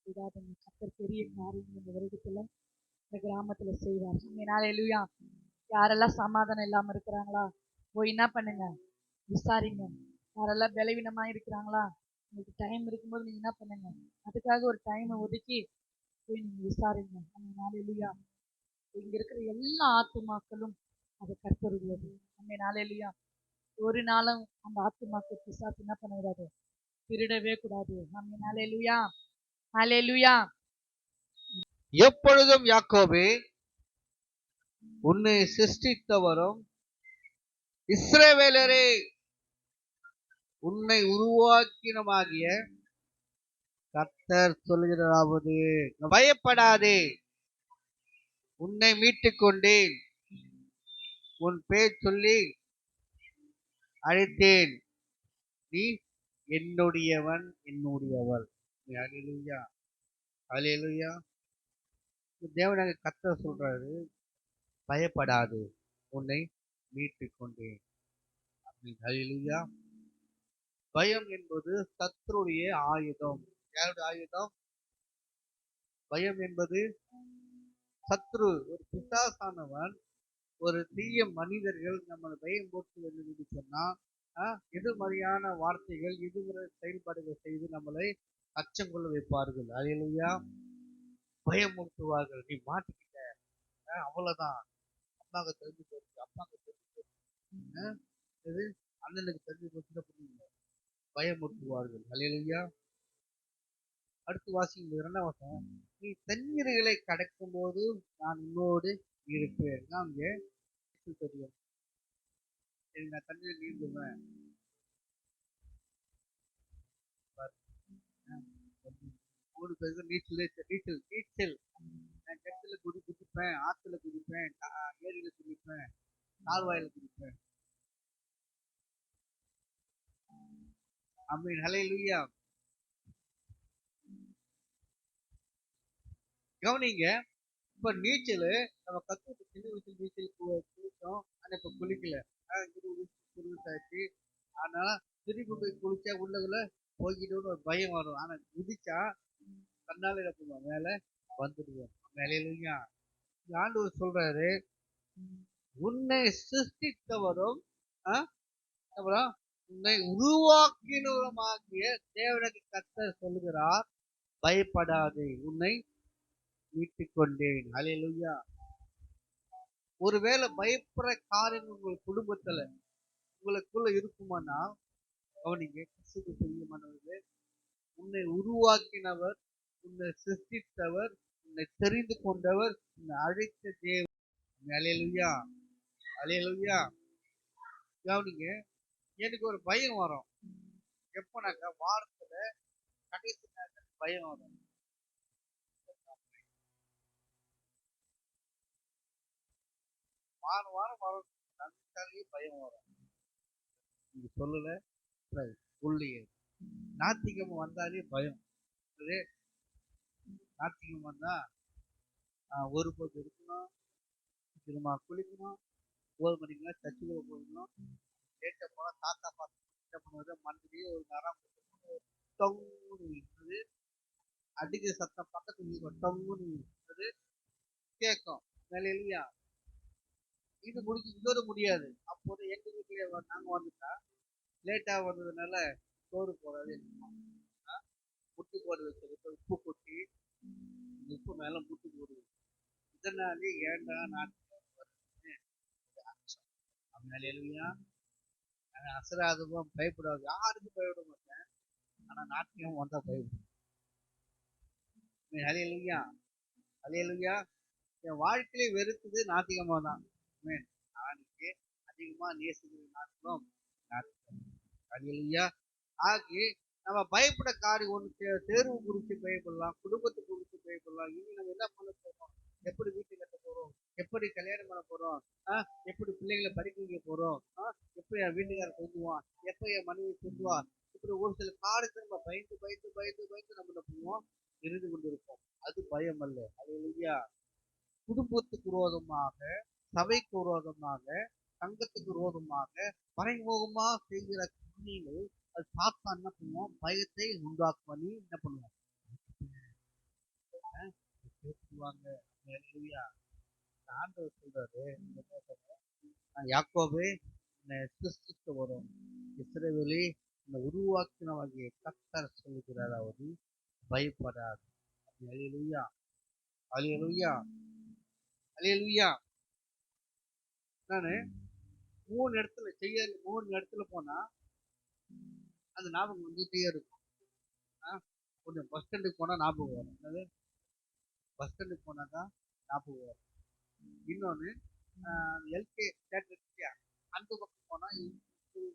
விடாதீங்க. கர்த்தர் பெரிய காரியம் இந்த வருடத்துல இந்த கிராமத்துல செய்வார். ஹalleluya. யாரெல்லாம் சமாதானம் இல்லாம இருக்கிறாங்களா போய் என்ன பண்ணுங்க, விசாரிங்க. யாரெல்லாம் பலவீனமா இருக்கிறாங்களா, உங்களுக்கு டைம் இருக்கும்போது நீங்க என்ன பண்ணுங்க, அதுக்காக ஒரு டைமை ஒதுக்கி போய் நீங்க விசாரிங்க. ஹalleluya. இங்க இருக்கிற எல்லா ஆத்துமாக்களும் அது கர்த்தருடையது. ஹalleluya. ஒரு நாளும் அந்த ஆத்துமாக்கள் பிசாசு என்ன பண்ணக்கூடாது, திருடவே கூடாது. ஹalleluya ஹalleluya. எப்பொழுதும் யாக்கோபே, உன்னை சிருஷ்டித்தவரும் இஸ்ரவேலரே, உன்னை உருவாக்கினமாகிய கர்த்தர் சொல்கிறதாவது, பயப்படாதே, உன்னை மீட்டுக் கொண்டேன், உன் பேர் சொல்லி அழைத்தேன், நீ என்னுடையவன் என்னுடையவள். ஹalleluya ஹalleluya. தேவனாக கர்த்தர் சொல்றாரு, பயப்படாது, உன்னை மீட்டுக் கொண்டேன். ஹalleluya. பயம் என்பது சத்துருடைய ஆயுதம். யாருடைய ஆயுதம்? பயம் என்பது சத்ரு, ஒரு பிசாசானவன், ஒரு தீய மனிதர்கள் நம்மளை பயம் போட்டு என்று சொன்னா எதிர்மறையான வார்த்தைகள், எதிர்மறை செயல்பாடுகள் செய்து நம்மளை அச்சம் கொள்ள வைப்பார்கள். ஹalleluya. பயமுறுத்துவார்கள். நீ மாட்டிக்கிட்ட, அவ்வளவுதான், அம்மாவுக்கு தெரிஞ்சு போச்சு, அப்பாவுக்கு தெரிஞ்சு போச்சு, இது அண்ணனுக்கு தெரிஞ்சு போச்சு, பயமுறுத்துவார்கள். ஹalleluya. அடுத்து வாசிக்கும் 2ஆம் வசனம், நீ தண்ணீர்களை கடக்கும் போது நான் உன்னோடு இருப்பேன். நான் தெரியும், நான் தண்ணீர் நீந்துவேன். 3 பேருக்கு நீச்சல். நான் கிணத்துல குதிப்பேன், ஆத்துல குதிப்பேன், ஏரியில குதிப்பேன், கால்வாயில குதிப்பேன். ஆமென். ஹல்லேலூயா. கவனிங்க, இப்ப நீச்சல் நம்ம கத்துக்கிட்டு சின்ன வயசுல நீச்சல் குளிச்சோம், ஆனா இப்ப குளிக்கல. ஆச்சு. ஆனா திருப்பி போய் குளிச்சா உள்ளதுல போய்கிட்டு ஒரு பயம் வரும். ஆனா குதிச்சா தன்னால என்ன பண்ணுவோம், மேல வந்துடுவோம். ஹல்லேலூயா. ஆண்டவர் சொல்றாரு, உன்னை சிருஷ்டித்தவரும் அப்புறம் உன்னை உருவாக்கினவருமாகிய தேவனுக்கு கர்த்தர் சொல்லுகிறார், பயப்படாதே, உன்னை மீட்டுக் கொண்டேன். ஹல்லேலூயா. ஒருவேளை பயப்படுற காரியங்கள் உங்கள் குடும்பத்துல உங்களுக்குள்ள இருக்குமானா கவனிங்க, கிறிஸ்துவுக்கு பிரியமானவர்களே, உன்னை உருவாக்கினவர், உன்னை சிருஷ்டித்தவர், உன்னை தெரிந்து கொண்டவர், உன்னை அழைத்த தேவன். ஹல்லேலூயா ஹல்லேலூயா. கவனிங்க, எனக்கு ஒரு பயம் வரும் எப்பனாக்கா, வாரத்துல கடைசி நேரத்துல பயம் வரும். வாரம் வரும், நம்பிக்கையே பயம் வரும். நீங்க சொல்லல, உள்ளே நாத்திகம் வந்தாலே பயம். நாத்திகம் வந்தா ஒரு போது இருக்கணும், திரும்ப குளிக்கணும், 1 மணிக்கெல்லாம் சர்ச்சுக்குள்ள போகணும், லேட்டா போனா தாத்தா பார்த்து பண்ணுவது மண்ணிலேயே ஒரு நரம் தொங்குது, அடிக்கிற சத்தம் பக்கத்துல தொங்குது கேட்கும். ஹல்லேலூயா. இது இதோட முடியாது. அப்போது எங்க வீட்டுல நாங்க வந்துட்டா லேட்டா வந்ததுனால சோறு போடாது, முட்டு போட வச்சிருக்கு, உப்பு கொட்டி உப்பு மேல முட்டு போடுது. இதனாலே ஏண்டா ஹல்லேலூயா. அசராதமும் பயப்படாது, யாருக்கும் பயப்பட மாட்டேன். ஆனா நாட்டியம் வந்தா பயப்படும். ஹல்லேலூயா. அல்லேலூயா. என் வாழ்க்கையிலே வெறுத்தது நாத்திகமா தான். ஆமென். ஆண்டவருக்கு அதிகமா நேசிக்கிற நாட்களும் அல்லேலூயா. ஆகி நம்ம பயப்பட காரியம் ஒன்று தேர்வு குறித்து பயப்படலாம், குடும்பத்தை குறித்து பயப்படலாம். இனி நம்ம என்ன பண்ண போறோம், எப்படி வீட்டு கட்ட போறோம், எப்படி கல்யாணம் பண்ண போறோம், எப்படி பிள்ளைகளை படிக்க வைக்க போறோம், எப்படி என் வீட்டுக்காரர் சொல்லுவான், எப்ப என் மனைவி சொல்லுவான், இப்படி ஒரு சில காரியத்தை நம்ம பயந்து பயந்து பயந்து பயந்து நம்ம என்ன பண்ணுவோம், இருந்து கொண்டிருப்போம். அது பயம் அல்ல. அல்லேலூயா. குடும்பத்துக்கு விரோதமாக, சபைக்கு விரோதமாக, சங்கத்துக்கு விரோதமாக மறைமுகமா செய்கிற காரியங்கள் அது சாத்தான் என்ன பண்ணுவோம், பயத்தை உண்டாக்குவானி என்ன பண்ணுவோம், பேசுவாங்க. அல்லேலூயா. ஆண்டவர் சொல்றாரு, யாக்கோபே என்னை சிருஷ்டிக்க வரும் இஸ்ரவேலே இந்த உருவாக்கினவாகிய கர்த்தர் சொல்லுகிறார், அவர் பயப்படாது. அல்லேலூயா. அல்லேலூயா. அல்லேலூயா. நானு 3 இடத்துல செய்ய 3 இடத்துல போனா அந்த ஞாபகம் வந்துட்டே இருக்கும். கொஞ்சம் பஸ் ஸ்டாண்டுக்கு போனா ஞாபகம் வரும். என்னது, பஸ் ஸ்டாண்டுக்கு போனாதான் ஞாபகம் வரும். இன்னொன்னு எல்கே தேட்டர் அந்த பக்கம் போனா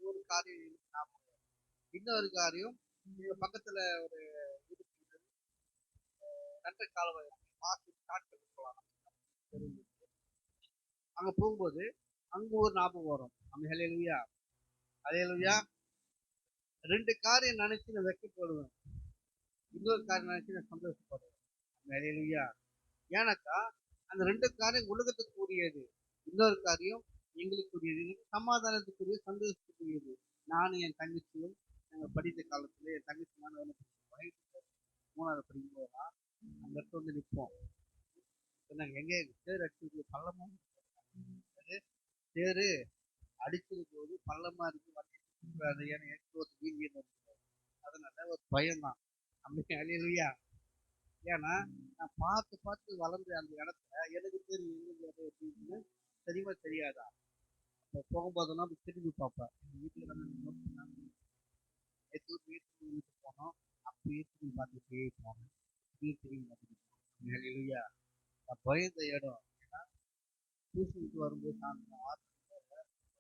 ஒரு காரியம் ஞாபகம் வரும். இன்னொரு காரியம் இங்க பக்கத்துல ஒரு நன்ற கால்வாய் போகலாம். அங்க போகும்போது அங்க ஒரு ஞாபகம் வரும். அல்லேலூயா. அல்லேலூயா. 2 காரியம் நினைச்சு நான் வெட்கப்படுவேன், இன்னொரு காரியம் நினைச்சு நான் சந்தோஷப்படுவேன். அல்லேலூயா. ஏன்னாக்கா அந்த 2 காரியம் உலகத்துக்கு உரியது, இன்னொரு காரியம் எங்களுக்குரியது, சமாதானத்துக்குரிய சந்தோஷத்துக்குரியது. நானும் என் தங்கச்சியும் நாங்கள் படித்த காலத்துல என் தங்கச்சி நான் 3வது படிக்கும்போதுதான் அந்த இடத்துல வந்து நிற்போம். சொன்னாங்க, எங்க தேர் அடிச்சது பள்ளமா, தேரு அடிச்சது போது பள்ளமா இருக்கு, எனக்கு ஒரு வீரியன். அதனால ஒரு பயம்தான். அல்லேலூயா. ஏன்னா நான் பார்த்து பார்த்து வளர்ந்த அந்த இடத்துல எனக்கு தெரியும் தெரியுமா தெரியாதா. அப்போ போகும்போதெல்லாம் திரும்பி பார்ப்பேன். வீட்டுல வீட்டுக்கு போனோம், அப்படியே திரும்பி பார்த்துட்டே போனேன், திரும்பி பார்த்துட்டு பயந்த இடம். ஏன்னா டியூஷன் விட்டு வரும்போது சாயந்தரம்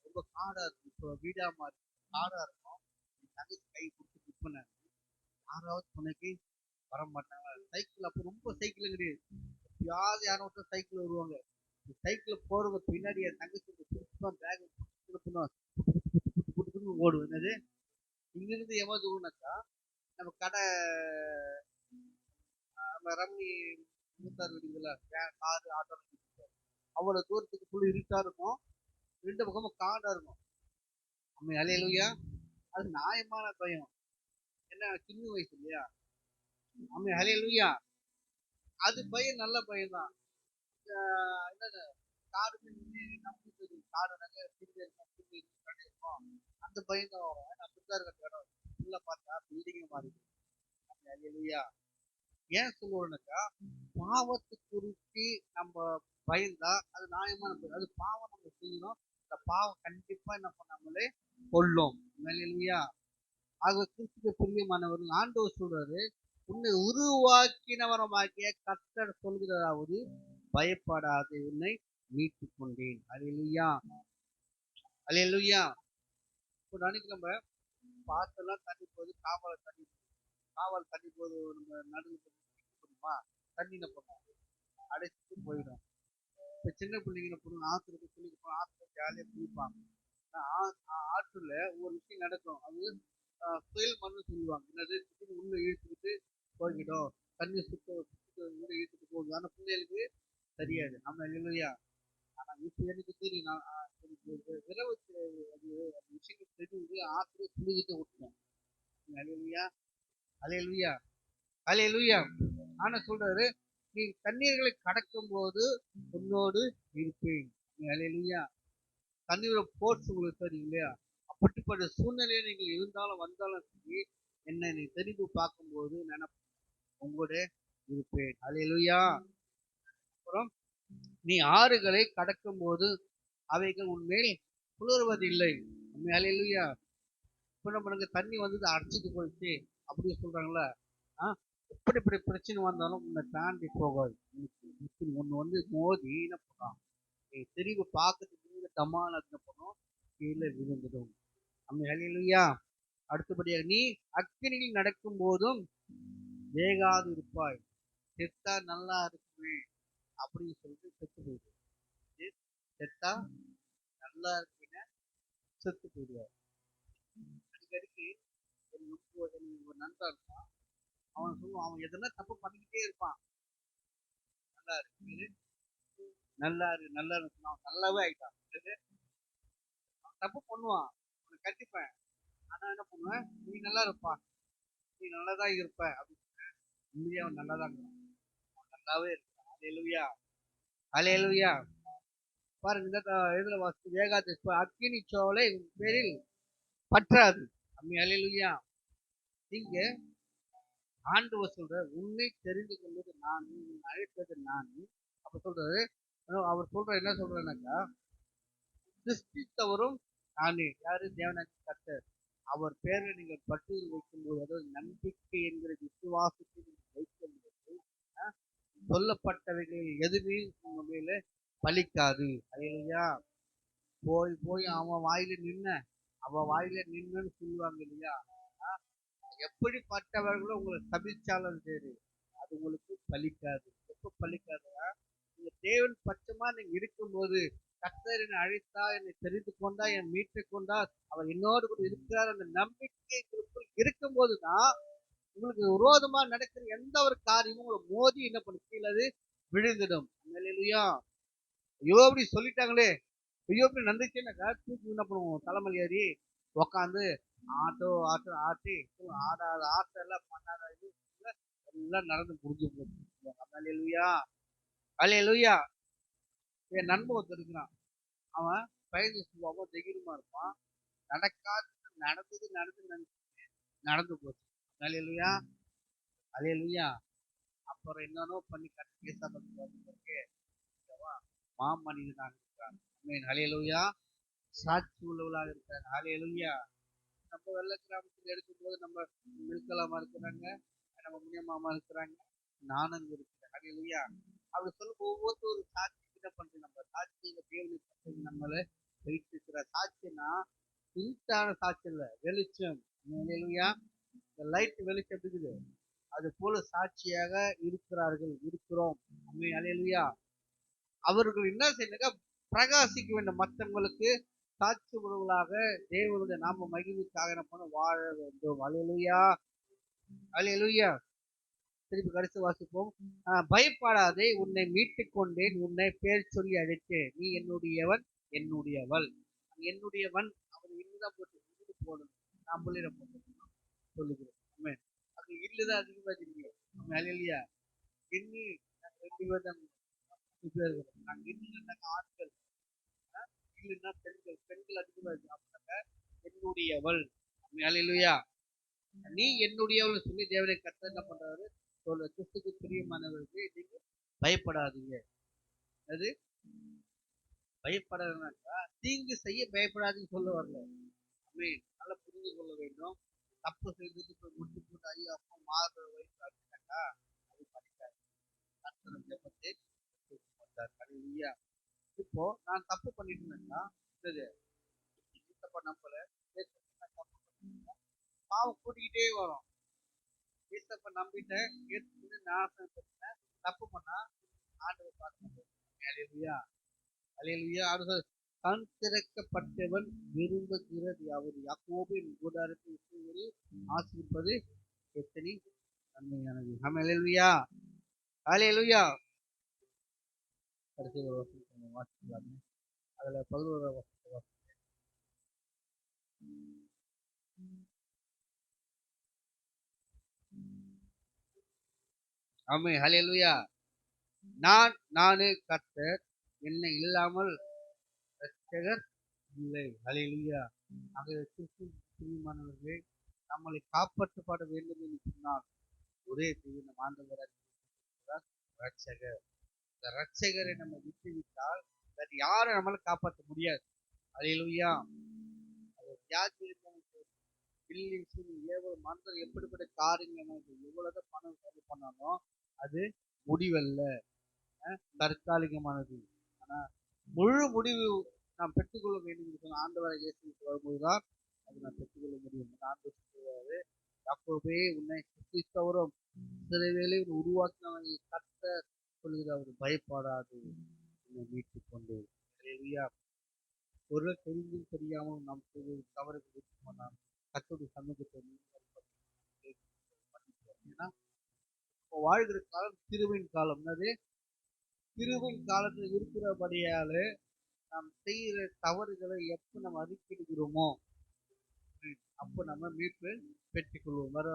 ரொம்ப காடா இருக்கும். இப்போ வீடா மாறி காடா இருக்கும். என் தங்கச்சி கை கொடுத்து புக் பண்ணாங்க. 6வது துணைக்கு வர மாட்டாங்க. சைக்கிள் அப்போ ரொம்ப சைக்கிள் கிடையாது, எப்பயாவது யாரும் ஒருத்தர் சைக்கிள் வருவாங்க. சைக்கிள் போறவங்க பின்னாடி என் தங்கச்சி பிடிச்சுதான் பேக் கொடுத்துன்னு ஓடுவோம். என்னது, இங்கிருந்து எவ்வளவு தூரம்னாக்கா நம்ம கடை நம்ம ரம்மி மூத்தார் வீடுங்கள காரு ஆட்டோ அவ்வளவு தூரத்துக்கு ஃபுல் இருட்டா இருக்கும், 2 பக்கமும் காடா இருக்கும். அல்லேலூயா. அது நியாயமான பயம். என்ன, சின்ன வயசு இல்லையா. அல்லேலூயா. அது பயம் நல்ல பயம் தான். என்னது, காடு காடு இருக்கும், அந்த பயம் தான் வரும். ஏன்னா புத்தார் கட்ட இடம் ஃபுல்லா பார்த்தா பில்டிங் மாதிரி. அல்லேலூயா. ஏன் சொல்லுவோம்னாக்கா பாவத்தை குறித்து நம்ம பயந்தா அது நியாயமான பயம். அது பாவம் நம்ம செய்யணும், அந்த பாவம் கண்டிப்பா என்ன பண்ணாமலே கொள்ளும். அல்லேலூயா. ஆக கிறிஸ்துவுக்கு பிரியமானவர்கள் ஆண்டவர் சொல்றாரு, உன்னை உருவாக்கினவரமாகிய கர்த்தர் சொல்கிறதாவது பயப்படாது, உன்னை மீட்டுக் கொண்டேன். அல்லேலூயா. அல்லேலூயா. இப்போ நாளைக்கு நம்ம பாத்தெல்லாம் தண்ணி போகுது, காவல் தண்ணி போது நம்ம நடுவு தண்ணி என்ன பண்ணுவோம், அடைச்சிட்டு போயிடும். இப்போ சின்ன பிள்ளைங்க போடுவோம், ஆற்றுல குளிக்க போனோம், ஆற்றுல ஜாலியாக குளிப்பாங்க. ஆற்றுல ஒரு விஷயம் நடக்கும், அது புயல் மண்ணு சொல்லுவாங்க. என்னது, உள்ள இழுத்துக்கிட்டு போய்கிடும், தண்ணி உள்ள இழுத்துட்டு போகுது. ஆனால் பிள்ளைகளுக்கு தெரியாது. நம்ம இல்லையா. ஆனால் இப்போ எனக்கு தெரியும், நான் விரவு அது விஷயங்கள் தெரிஞ்சு ஆற்றுல குளிக்கிட்டு விட்டுருவோம். அல்லேலூயா. அல்லேலூயா. அல்லேலூயா. ஆனா சொல்றாரு, நீ தண்ணீர்களை கடக்கும் போது உன்னோடு இருப்பேன். அல்லேலூயா. தண்ணீரை போர்ஸ் உங்களுக்கு தெரியும் இல்லையா. அப்படிப்பட்ட சூழ்நிலையை நீங்கள் இருந்தாலும் வந்தாலும் சரி, என்னை நீ தெரிந்து பார்க்கும்போது நினைப்ப உங்களோட இருப்பேன். அல்லேலூயா. அப்புறம் நீ ஆறுகளை கடக்கும் போது அவைகள் உன்மேல் புலருவதில்லை. அல்லேலூயா. இப்ப நம்மளுக்கு தண்ணி வந்து அடைச்சிட்டு போயிடுச்சு அப்படி சொல்றாங்களா, இப்படி பிரச்சனை வந்தாலும் உன்னை தாண்டி போகாது. ஒன்று வந்து மோதி என்ன பண்ணலாம், நீ திரும்பி பார்க்கறதுக்கு தமான என்ன பண்ணும், கீழே விழுந்துடும். ஹல்லேலூயா. அடுத்தபடியாக நீ அக்கினியில் நடக்கும் போதும் வேகாது இருப்பாய். செத்தா நல்லா இருக்குமே அப்படின்னு சொல்லிட்டு செத்து போயிடுவார். செத்தா நல்லா இருக்குன்னு செத்து போயிடுவார். அடிக்கடிக்கு ஒரு நண்பன் இருப்பான், அவன் சொல்லுவான், அவன் எதனா தப்பு பண்ணிக்கிட்டே இருப்பான். நல்லா இருக்கு நல்லா இருக்கு நல்லா இருக்கு, அவன் நல்லாவே ஆயிட்டான். அவன் தப்பு பண்ணுவான், அவனை கண்டிப்பேன். ஆனா என்ன பண்ணுவேன், நீ நல்லா இருப்பா, நீ நல்லாதான் இருப்ப அப்படின்னு உண்மையா அவன் நல்லாதான் இருப்பான், அவன் நல்லாவே இருப்பான். ஹல்லேலூயா ஹல்லேலூயா. பாருங்க இந்த இதுல வாசி, வேகாது அக்கினி சோலை பேரில் பற்றாது. ஹல்லேலூயா. நீங்க ஆண்டவர் சொல்ற உன்னை தெரிந்து கொள்வது நான், உன்னை அழைத்தது நான். அப்ப சொல்றாரு, அவர் சொல்ற என்ன சொல்றேன்னாக்கா, சிருஷ்டித்தவரும் நானே. யாரு? தேவனாகி கர்த்தர். அவர் பேரை நீங்கள் பற்று வைக்கும்போது, அதாவது நம்பிக்கை என்கிற விசுவாசத்தை வைக்கும்போது சொல்லப்பட்டவைகள் எதுவுமே உங்க மேல பலிக்காது. ஹல்லேலூயா. போய் போய் அவன் வாயில நின்ன அவ வாயில நின்னுன்னு சொல்லுவாங்க இல்லையா? எப்படிப்பட்டவர்களும் உங்களை சபிச்சாலும் சரி, அது உங்களுக்கு பலிக்காது. எப்ப பலிக்காதுன்னா, நீங்க தேவன் பட்சமா நீங்க இருக்கும்போது, கர்த்தர் என்னை அழைத்தா, என்னை தெரிந்து கொண்டா, என்னை மீட்டு கொண்டா, அவர் என்னோடு கூட இருக்கிறார், அந்த நம்பிக்கை இருக்கும் போதுதான் உங்களுக்கு விரோதமா நடக்கிற எந்த ஒரு காரியமும் உங்களை மோதி என்ன பண்ண கீழே அது விழுந்துடும். ஹல்லேலூயா. ஐயோ அப்படி சொல்லிட்டாங்களே, ஐயோ அப்படி நடந்துச்சுன்னாக்கா தூக்கி என்ன பண்ணுவோம், தலைமையில் ஏறி உக்காந்து ஆட்டோ ஆட்டோ ஆட்டி ஆடாத ஆட்டம் எல்லாம் பண்ணாத இது எல்லாம் நடந்து முடிஞ்சு போச்சு. ஹல்லேலூயா ஹல்லேலூயா. என் நண்பன் ஒருத்தர் இருக்கிறான், அவன் பயந்து சுபாவம் தைரியமா இருப்பான். நடக்காது நடந்தது நடந்து போச்சு. ஹல்லேலூயா ஹல்லேலூயா. அப்புறம் என்னன்னோ பண்ணி கட்டி கேசா பண்ணி மாமனிதனாக இருக்கிறான். ஹல்லேலூயா. சாட்சி உள்ளவளாக இருக்கிறாங்க. ஹல்லேலூயா. நம்ம வெள்ள கிராமத்தில் எடுக்கும்போது நம்ம மில்கலாமா இருக்கிறாங்க, நம்ம முனியமாமா இருக்கிறாங்க, நானும் இருக்கிறேன். ஹல்லேலூயா. அப்படி சொல்லும் ஒவ்வொரு சாட்சி என்ன பண்றது, நம்ம சாட்சியில தேவனை நம்மள வைத்திருக்கிற சாட்சினா இருட்டான சாட்சி இல்ல, வெளிச்சம். ஹல்லேலூயா. இந்த லைட் வெளிச்சம் இருக்குது, அது போல சாட்சியாக இருக்கிறோம். ஹல்லேலூயா. அவர்கள் என்ன செய்யணுங்க, பிரகாசிக்க வேண்டும், மற்றவங்களுக்கு சாட்சி உறவுகளாக தேவனுடைய நாம மகிழ்ச்சிக்காக நம்ம வாழ வேண்டும். ஹல்லேலூயா ஹல்லேலூயா. திருப்பி கடைசி வாசிப்போம். பயப்படாதே, உன்னை மீட்டுக் கொண்டேன், உன்னை பேர் சொல்லி அழைத்தேன், நீ என்னுடையவன் என்னுடையவள். என்னுடையவன் அவன் இன்னுதான் போட்டு போடணும், நான் புள்ளிட போட்டு சொல்லுகிறேன். அது இல்லுதான் அதிகமா தெரியும். ஹல்லேலூயா. எண்ணி 2 பேர் தான் நாங்க இல்லைன்னாக்க ஆண்கள், இல்லைன்னா பெண்கள். பெண்கள் அதிகமா இருக்கு. என்னுடையவள். ஹல்லேலூயா. நீ என்னுடையவள் சொல்லி தேவனை கர்த்தர் என்ன பண்றாரு, சொல்ற கிறிஸ்துக்கு பிரியமானவர்களுக்கு நீங்க பயப்படாதீங்க. அது பயப்படாதுனாக்கா தீங்கு செய்ய பயப்படாதுன்னு சொல்ல வரல. நல்லா புரிந்து கொள்ள வேண்டும். தப்பு செய்து முட்டி போட்டு ஐயோ அப்பா மாறுற வயசு ஆச்சுனாக்கா அது படிக்காது. இப்போ நான் தப்பு பண்ணிட்டேன்னாக்கா நம்பல பாவம் கூட்டிக்கிட்டே வரும். ஏசப்ப நம்பிட்டேன், ஏற்றுக்கிட்டு நாசம் பண்ணேன், தப்பு பண்ணா ஆண்டவர் பார்த்து ஹல்லேலூயா ஹல்லேலூயா. அடுத்த கண் திறக்கப்பட்டவன் விரும்புகிறது அவர் யாக்கோபின் கூடாரத்தை ஆசிரிப்பது எத்தனை நன்மையானது. ஹல்லேலூயா ஹல்லேலூயா. கடைசி ஒரு வசனம் வாசிக்கலாமே, அதுல 11 வசனத்தை வாசிக்கிறேன். ஆமென் ஹல்லேலூயா. நானே கர்த்தர், என்னை இல்லாமல் இரட்சகர் இல்லை. ஹல்லேலூயா. ஆகவே பிரியமானவர்களே, நம்மளை காப்பாற்றப்பட வேண்டும் என்று சொன்னால் ஒரே நம் ஆண்டவர் இரட்சகர். இந்த இரட்சகரை நம்ம விட்டு விட்டால் வேற யாரும் நம்மளை காப்பாற்ற முடியாது. ஹல்லேலூயா. யார் பில்லி சூனி ஏவல் மந்திரம் எப்படிப்பட்ட காரியங்கள் எவ்வளவுதான் பணம் செலவு பண்ணாலும் அது முடிவல்ல, தற்காலிகமானது. ஆனா முழு முடிவு நாம் பெற்றுக்கொள்ள வேண்டும் என்று சொன்ன ஆண்டவராக இயேசு வரும்போதுதான் அது நாம் பெற்றுக்கொள்ள முடியும். ஆண்டவர் சொல்றாரு, யாக்கோபே உன்னை சிருஷ்டித்தவரும் இஸ்ரவேலை உருவாக்கினவனை கர்த்தர் சொல்லுகிற அவர் பயப்படாது, உன்னை மீட்டுக் கொண்டு. ஹல்லேலூயா. ஒரு தெரிந்தும் தெரியாமல் நாம் தவறுகள் பண்ணால் கர்த்தருடைய சமூகத்தை ஏன்னா இப்போ வாழ்கிற காலம் திருவின் காலம். என்னது? திருவின் காலத்தில் இருக்கிறபடியால நாம் செய்கிற தவறுகளை எப்ப நம்ம அறிக்கையிடுகிறோமோ அப்போ நம்ம மீட்பு பெற்றுக்கொள்வோம். வர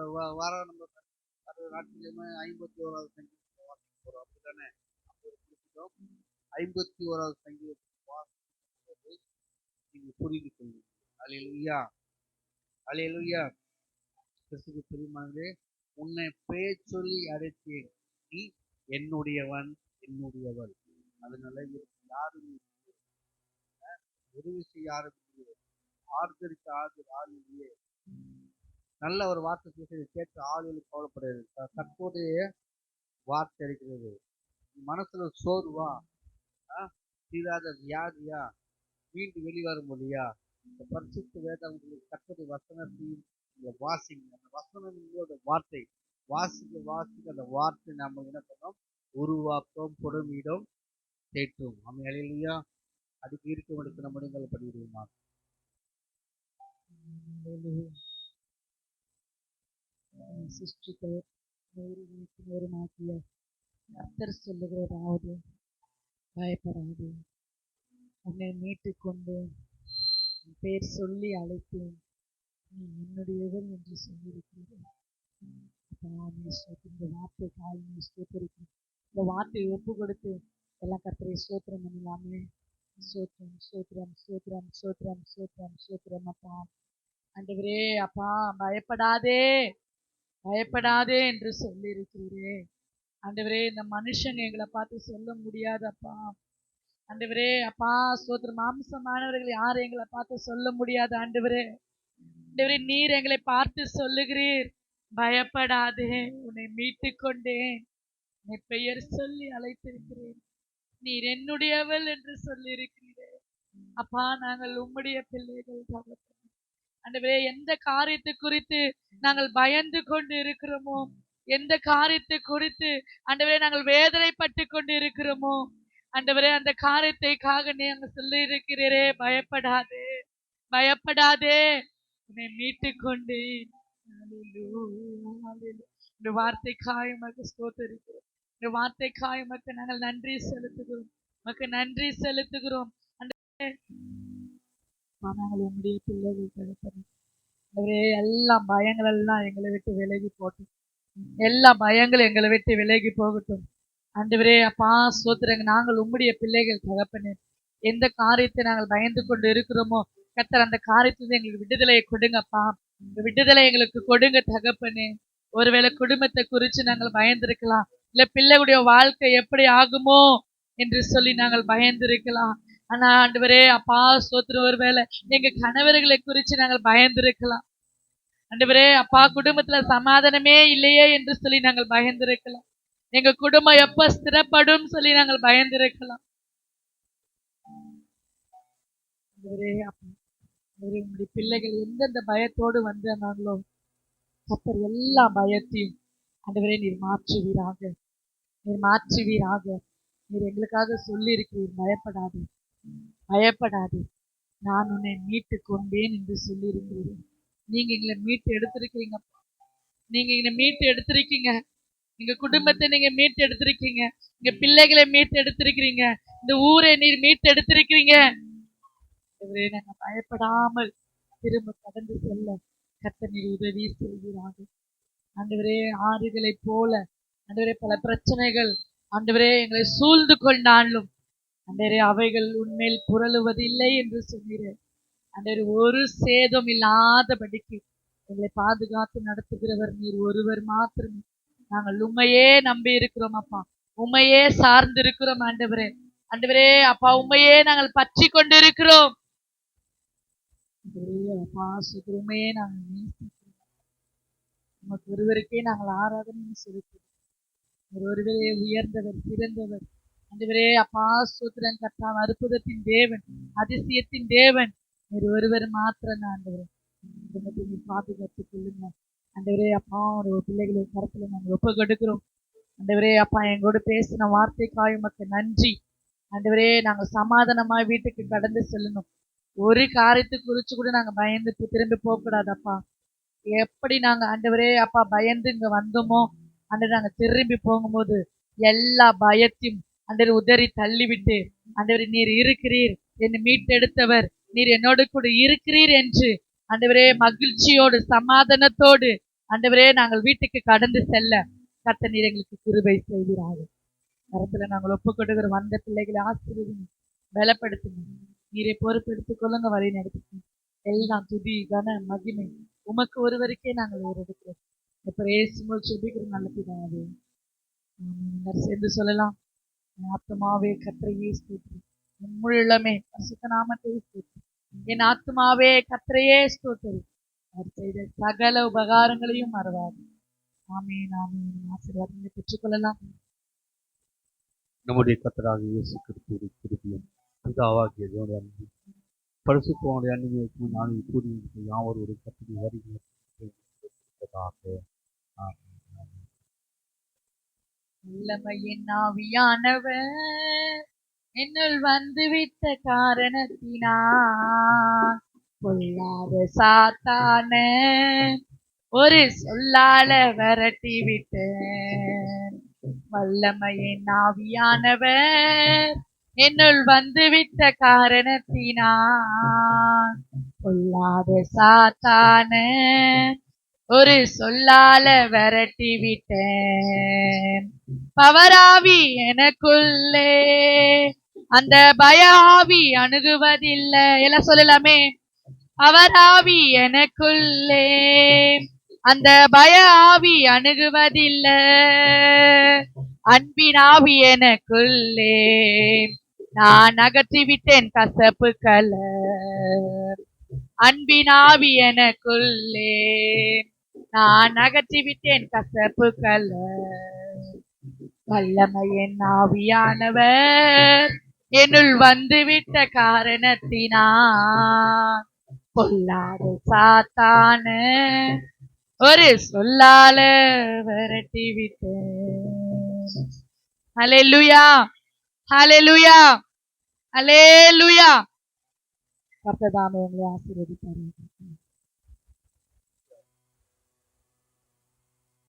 நம்ம வர நாட்டிலுமே 51வது சங்கீதத்தை வாசிக்க போறோம். அப்படித்தானே? 51வது சங்கீதத்தை வாசிக்கும்போது நீங்க புரிந்து கொள்ளுங்க. அல்லேலூயா, அல்லேலூயா. கிறிஸ்துவுக்கு பிரியமானவர்களே, உன்னை பெயர் சொல்லி அழைத்தேன், நீ என்னுடையவன் என்னுடையவள். அதனால யாரும் உதவி செய்ய யாரும் ஆறுதலுக்கு ஆள் இல்லையே. நல்ல ஒரு வார்த்தை பேசுறது கேட்டு ஆளுகளுக்கு கவலைப்படாது. தற்போதைய வார்த்தை இருக்கிறது. மனசுல சோர்வா, தீராத வியாதியா, மீண்டு வெளிவரும் முடியா, இந்த பரிசுத்த வேதம் கற்பது வசனத்தையும் வாசிங்க. அந்த வசனங்களோட வார்த்தை வாசிக்க அந்த வார்த்தை நம்ம என்ன பண்ணோம்? உருவாக்கம், பொறுமையிடம் தேட்டும். நம்ம அலையிலையா அதுக்கு இருக்க முடியுங்கள் படிவிடுவோமா? சிருஷ்டித்தவர் நேருமாக்கிய கர்த்தர் சொல்லுகிறதாவது பயப்படாது, உன்னை மீட்டுக் கொண்டு பேர் சொல்லி அழைத்தேன், நீ என்னுடையவன் என்று சொல்லியிருக்கிறேன். இந்த வார்த்தை காலையை ஸ்தோத்திரிக்கும். இந்த வார்த்தையை ஒப்பு கொடுத்து எல்லாம் கர்த்தரை ஸ்தோத்திரம் பண்ணலாமே. ஸ்தோத்திரம் ஸ்தோத்திரம் ஸ்தோத்திரம் ஸ்தோத்திரம் ஸ்தோத்திரம் ஸ்தோத்திரம். அப்பா ஆண்டவரே, அப்பா பயப்படாதே பயப்படாதே என்று சொல்லி இருக்கிறீரே ஆண்டவரே. இந்த மனுஷங்க எங்களை பார்த்து சொல்ல முடியாது அப்பா. ஆண்டவரே அப்பா ஸ்தோத்திரம். மாம்சமானவர்கள் யாரும் எங்களை பார்த்து சொல்ல முடியாது ஆண்டவரே. ஆண்டவரே நீர் எங்களை பார்த்து சொல்லுகிறீர், பயப்படாதே, உன்னை மீட்டுக் கொண்டேன், உன்னை பெயர் சொல்லி அழைத்திருக்கிறேன், நீர் என்னுடையவள் என்று சொல்லி இருக்கிறீரே அப்பா. நாங்கள் உம்முடைய பிள்ளைகள் ஆண்டவரே. எந்த காரியத்தை குறித்து நாங்கள் பயந்து கொண்டு இருக்கிறோமோ, எந்த காரியத்தை குறித்து ஆண்டவரே நாங்கள் வேதனைப்பட்டு கொண்டு இருக்கிறோமோ ஆண்டவரே, அந்த காரியத்தைக்காக நீங்க சொல்லி இருக்கிறீரே, பயப்படாதே பயப்படாதே, உன்னை மீட்டுக் கொண்டேன். இந்த வார்த்தைக்காய் உமக்கு ஸ்தோத்திரிக்கிறோம். இந்த வார்த்தைக்காய் உமக்கு நாங்கள் நன்றி செலுத்துகிறோம், உமக்கு நன்றி செலுத்துகிறோம். நாங்கள் உங்களுடைய பிள்ளைகள் கிடைப்போம். எல்லா பயங்கள் எல்லாம் எங்களை விட்டு விலகி போட்டும், எல்லா பயங்களும் எங்களை விட்டு விலகி போகட்டும் ஆண்டவரே. அப்பா ஸ்தோத்திரங்க. நாங்கள் உம்முடைய பிள்ளைகள் தகப்பனே. எந்த காரியத்தை நாங்கள் பயந்து கொண்டு இருக்கிறோமோ கர்த்தர் அந்த காரியத்திலிருந்து எங்களுக்கு விடுதலையை கொடுங்கப்பா. இந்த விடுதலை எங்களுக்கு கொடுங்க தகப்பனே. ஒருவேளை குடும்பத்தை குறித்து நாங்கள் பயந்திருக்கலாம், இல்ல பிள்ளைகளுடைய வாழ்க்கை எப்படி ஆகுமோ என்று சொல்லி நாங்கள் பயந்திருக்கலாம். ஆனா ஆண்டவரே அப்பா ஸ்தோத்திரம், ஒருவேளை எங்க கணவர்களை குறித்து நாங்கள் பயந்திருக்கலாம் ஆண்டவரே. அப்பா குடும்பத்துல சமாதானமே இல்லையே என்று சொல்லி நாங்கள் பயந்திருக்கலாம். எங்க குடும்பம் எப்ப ஸ்திரப்படும் சொல்லி நாங்கள் பயந்திருக்கலாம். உங்களுடைய பிள்ளைகள் எந்தெந்த பயத்தோடு வந்தாங்களோ கர்த்தர் எல்லா பயத்தையும் ஆண்டவரே நீர் மாற்றுவீராக, நீர் மாற்றுவீராக. நீர் எங்களுக்காக சொல்லி இருக்கிறீர், பயப்படாது பயப்படாது, நான் உன்னை மீட்டு கொண்டேன் என்று சொல்லி இருக்கிறீர்கள். நீங்க எங்களை மீட்டு எடுத்திருக்கிறீங்க, நீங்க எங்களை மீட்டு எடுத்திருக்கீங்க, எங்க குடும்பத்தை நீங்க மீட்டு எடுத்திருக்கீங்க, எங்க பிள்ளைகளை மீட்டு எடுத்திருக்கிறீங்க, இந்த ஊரை நீர் மீட்டு எடுத்திருக்கிறீங்க. நாங்க பயப்படாமல் திரும்ப கடந்து செல்ல கர்த்தர் நீர் உதவி செய்கிறாங்க ஆண்டவரே. ஆறுகளை போல ஆண்டவரே பல பிரச்சனைகள் ஆண்டவரே எங்களை சூழ்ந்து கொண்டாலும் ஆண்டவரே அவைகள் உண்மையில் புரளுவதில்லை என்று சொன்னீர்கள் ஆண்டவரே. ஒரு சேதம் இல்லாதபடிக்கு எங்களை பாதுகாத்து நடத்துகிறவர் நீர் ஒருவர் மாத்திரமே. நாங்கள் உண்மையே நம்பி இருக்கிறோம் அப்பா, உண்மையே சார்ந்து இருக்கிறோம் ஆண்டவரே. ஆண்டவரே அப்பா உண்மையே நாங்கள் பற்றி கொண்டு இருக்கிறோம். அப்பா சுகருமே நாங்கள் நேசிக்கிறோம். உமக்கு ஒருவருக்கே நாங்கள் ஆராதனை செலுத்துகிறோம். ஒருவரே உயர்ந்தவர், சிறந்தவர். ஆண்டவரே அப்பா ஸ்தோத்திரம் கர்த்தாவே, அற்புதத்தின் தேவன், அதிசயத்தின் தேவன் நீர் ஒருவர் மாத்திரம் ஆண்டவரே. குடும்பத்தை நீர் பாதுகாத்துக் கொள்ளுங்க ஆண்டவரே. அப்பா ஒரு பிள்ளைகளை கருத்துல நாங்கள் ஒப்பு கொடுக்கிறோம் ஆண்டவரே. அப்பா எங்களோடு பேசின வார்த்தைக்காய் உமக்கு நன்றி ஆண்டவரே. நாங்கள் சமாதானமாய் வீட்டுக்கு கடந்து செல்லணும். ஒரு காரியத்தை குறிச்சு கூட நாங்க பயந்து திரும்பி போக கூடாதப்பா. எப்படி நாங்க ஆண்டவரே அப்பா பயந்து இங்க வந்தோமோ ஆண்டவரே, நாங்க திரும்பி போகும்போது எல்லா பயத்தையும் ஆண்டவரே உதறி தள்ளிவிட்டு ஆண்டவரே நீர் இருக்கிறீர், என்னை மீட்டெடுத்தவர், நீர் என்னோடு கூட இருக்கிறீர் என்று ஆண்டவரே மகிழ்ச்சியோடு சமாதானத்தோடு ஆண்டவரே நாங்கள் வீட்டுக்கு கடந்து செல்ல கர்த்தர் நீர் எங்களுக்கு கிருபை செய்வீராக. கரத்துல நாங்கள் ஒப்பு கொடுக்கிற வந்த பிள்ளைகளை ஆசீர்வதிங்க, பலப்படுத்துங்க, நீரை பொறுப்பெடுத்துக் கொள்ளுங்க, வழி நடத்துங்க. எல்லாம் துதி கன மகிமை உமக்கு ஒருவருக்கே நாங்கள் ஏறெடுக்கிறோம். இப்ப ஏசும்போது செபிக்கிற நல்ல பிதாவே, சேர்ந்து சொல்லலாம். என் ஆத்மாவே கர்த்தரையே ஸ்தோத்திரி, என் உள்ளமே பரிசுத்த நாமத்தை ஸ்தோத்திரி. என் ஆத்மாவே கர்த்தரையே ஸ்தோத்திரி, அவர் செய்த சகல உபகாரங்களையும் மறவாது. ஆமீன் ஆமீன். ஆசீர்வாதங்களை பெற்றுக்கொள்ளலாம். நம்முடைய கர்த்தராகிய இயேசு கிறிஸ்துவின் கிருபையும் பிதாவாகிய தேவனுடைய அன்பும் பரிசுத்தவானுடைய அன்பும் நாங்கள் கூடி யாவரோடு கர்த்தருடைய வருகையாக. வல்லமையின் ஆவியானவர் என்னுள் வந்துவிட்ட காரணத்தினால் பொல்லாத சாத்தான ஒரு சொல்லால விரட்டி விட்டேன். வல்லமையின் ஆவியானவர் என்னுள் வந்துவிட்ட காரணத்தினால் பொல்லாத சாத்தான ஒரு சொல்லால விரட்டி விட்டேன். பவராவி எனக்குள்ளே அந்த பய ஆவி அணுகுவதில்லை. எல்லாம் சொல்லலாமே. பவராவி எனக்குள்ளே அந்த பய ஆவி அணுகுவதில்லை. அன்பின் ஆவி எனக்குள்ளே நான் அகற்றிவிட்டேன் கசப்புக்களை. அன்பின் ஆவி எனக்குள்ளே நான் அகற்றிவிட்டேன் கசப்புக்களை. வல்லமையின் ஆவியானவர் என்னுள் வந்துவிட்ட காரணத்தினால் பொல்லாத சாத்தான ஒரு சொல்லால விரட்டி விட்டேன். ஹல்லேலூயா, ஹல்லேலூயா, ஹல்லேலூயா. கர்த்தர் தாமே உங்களை ஆசீர்வதிப்பார்.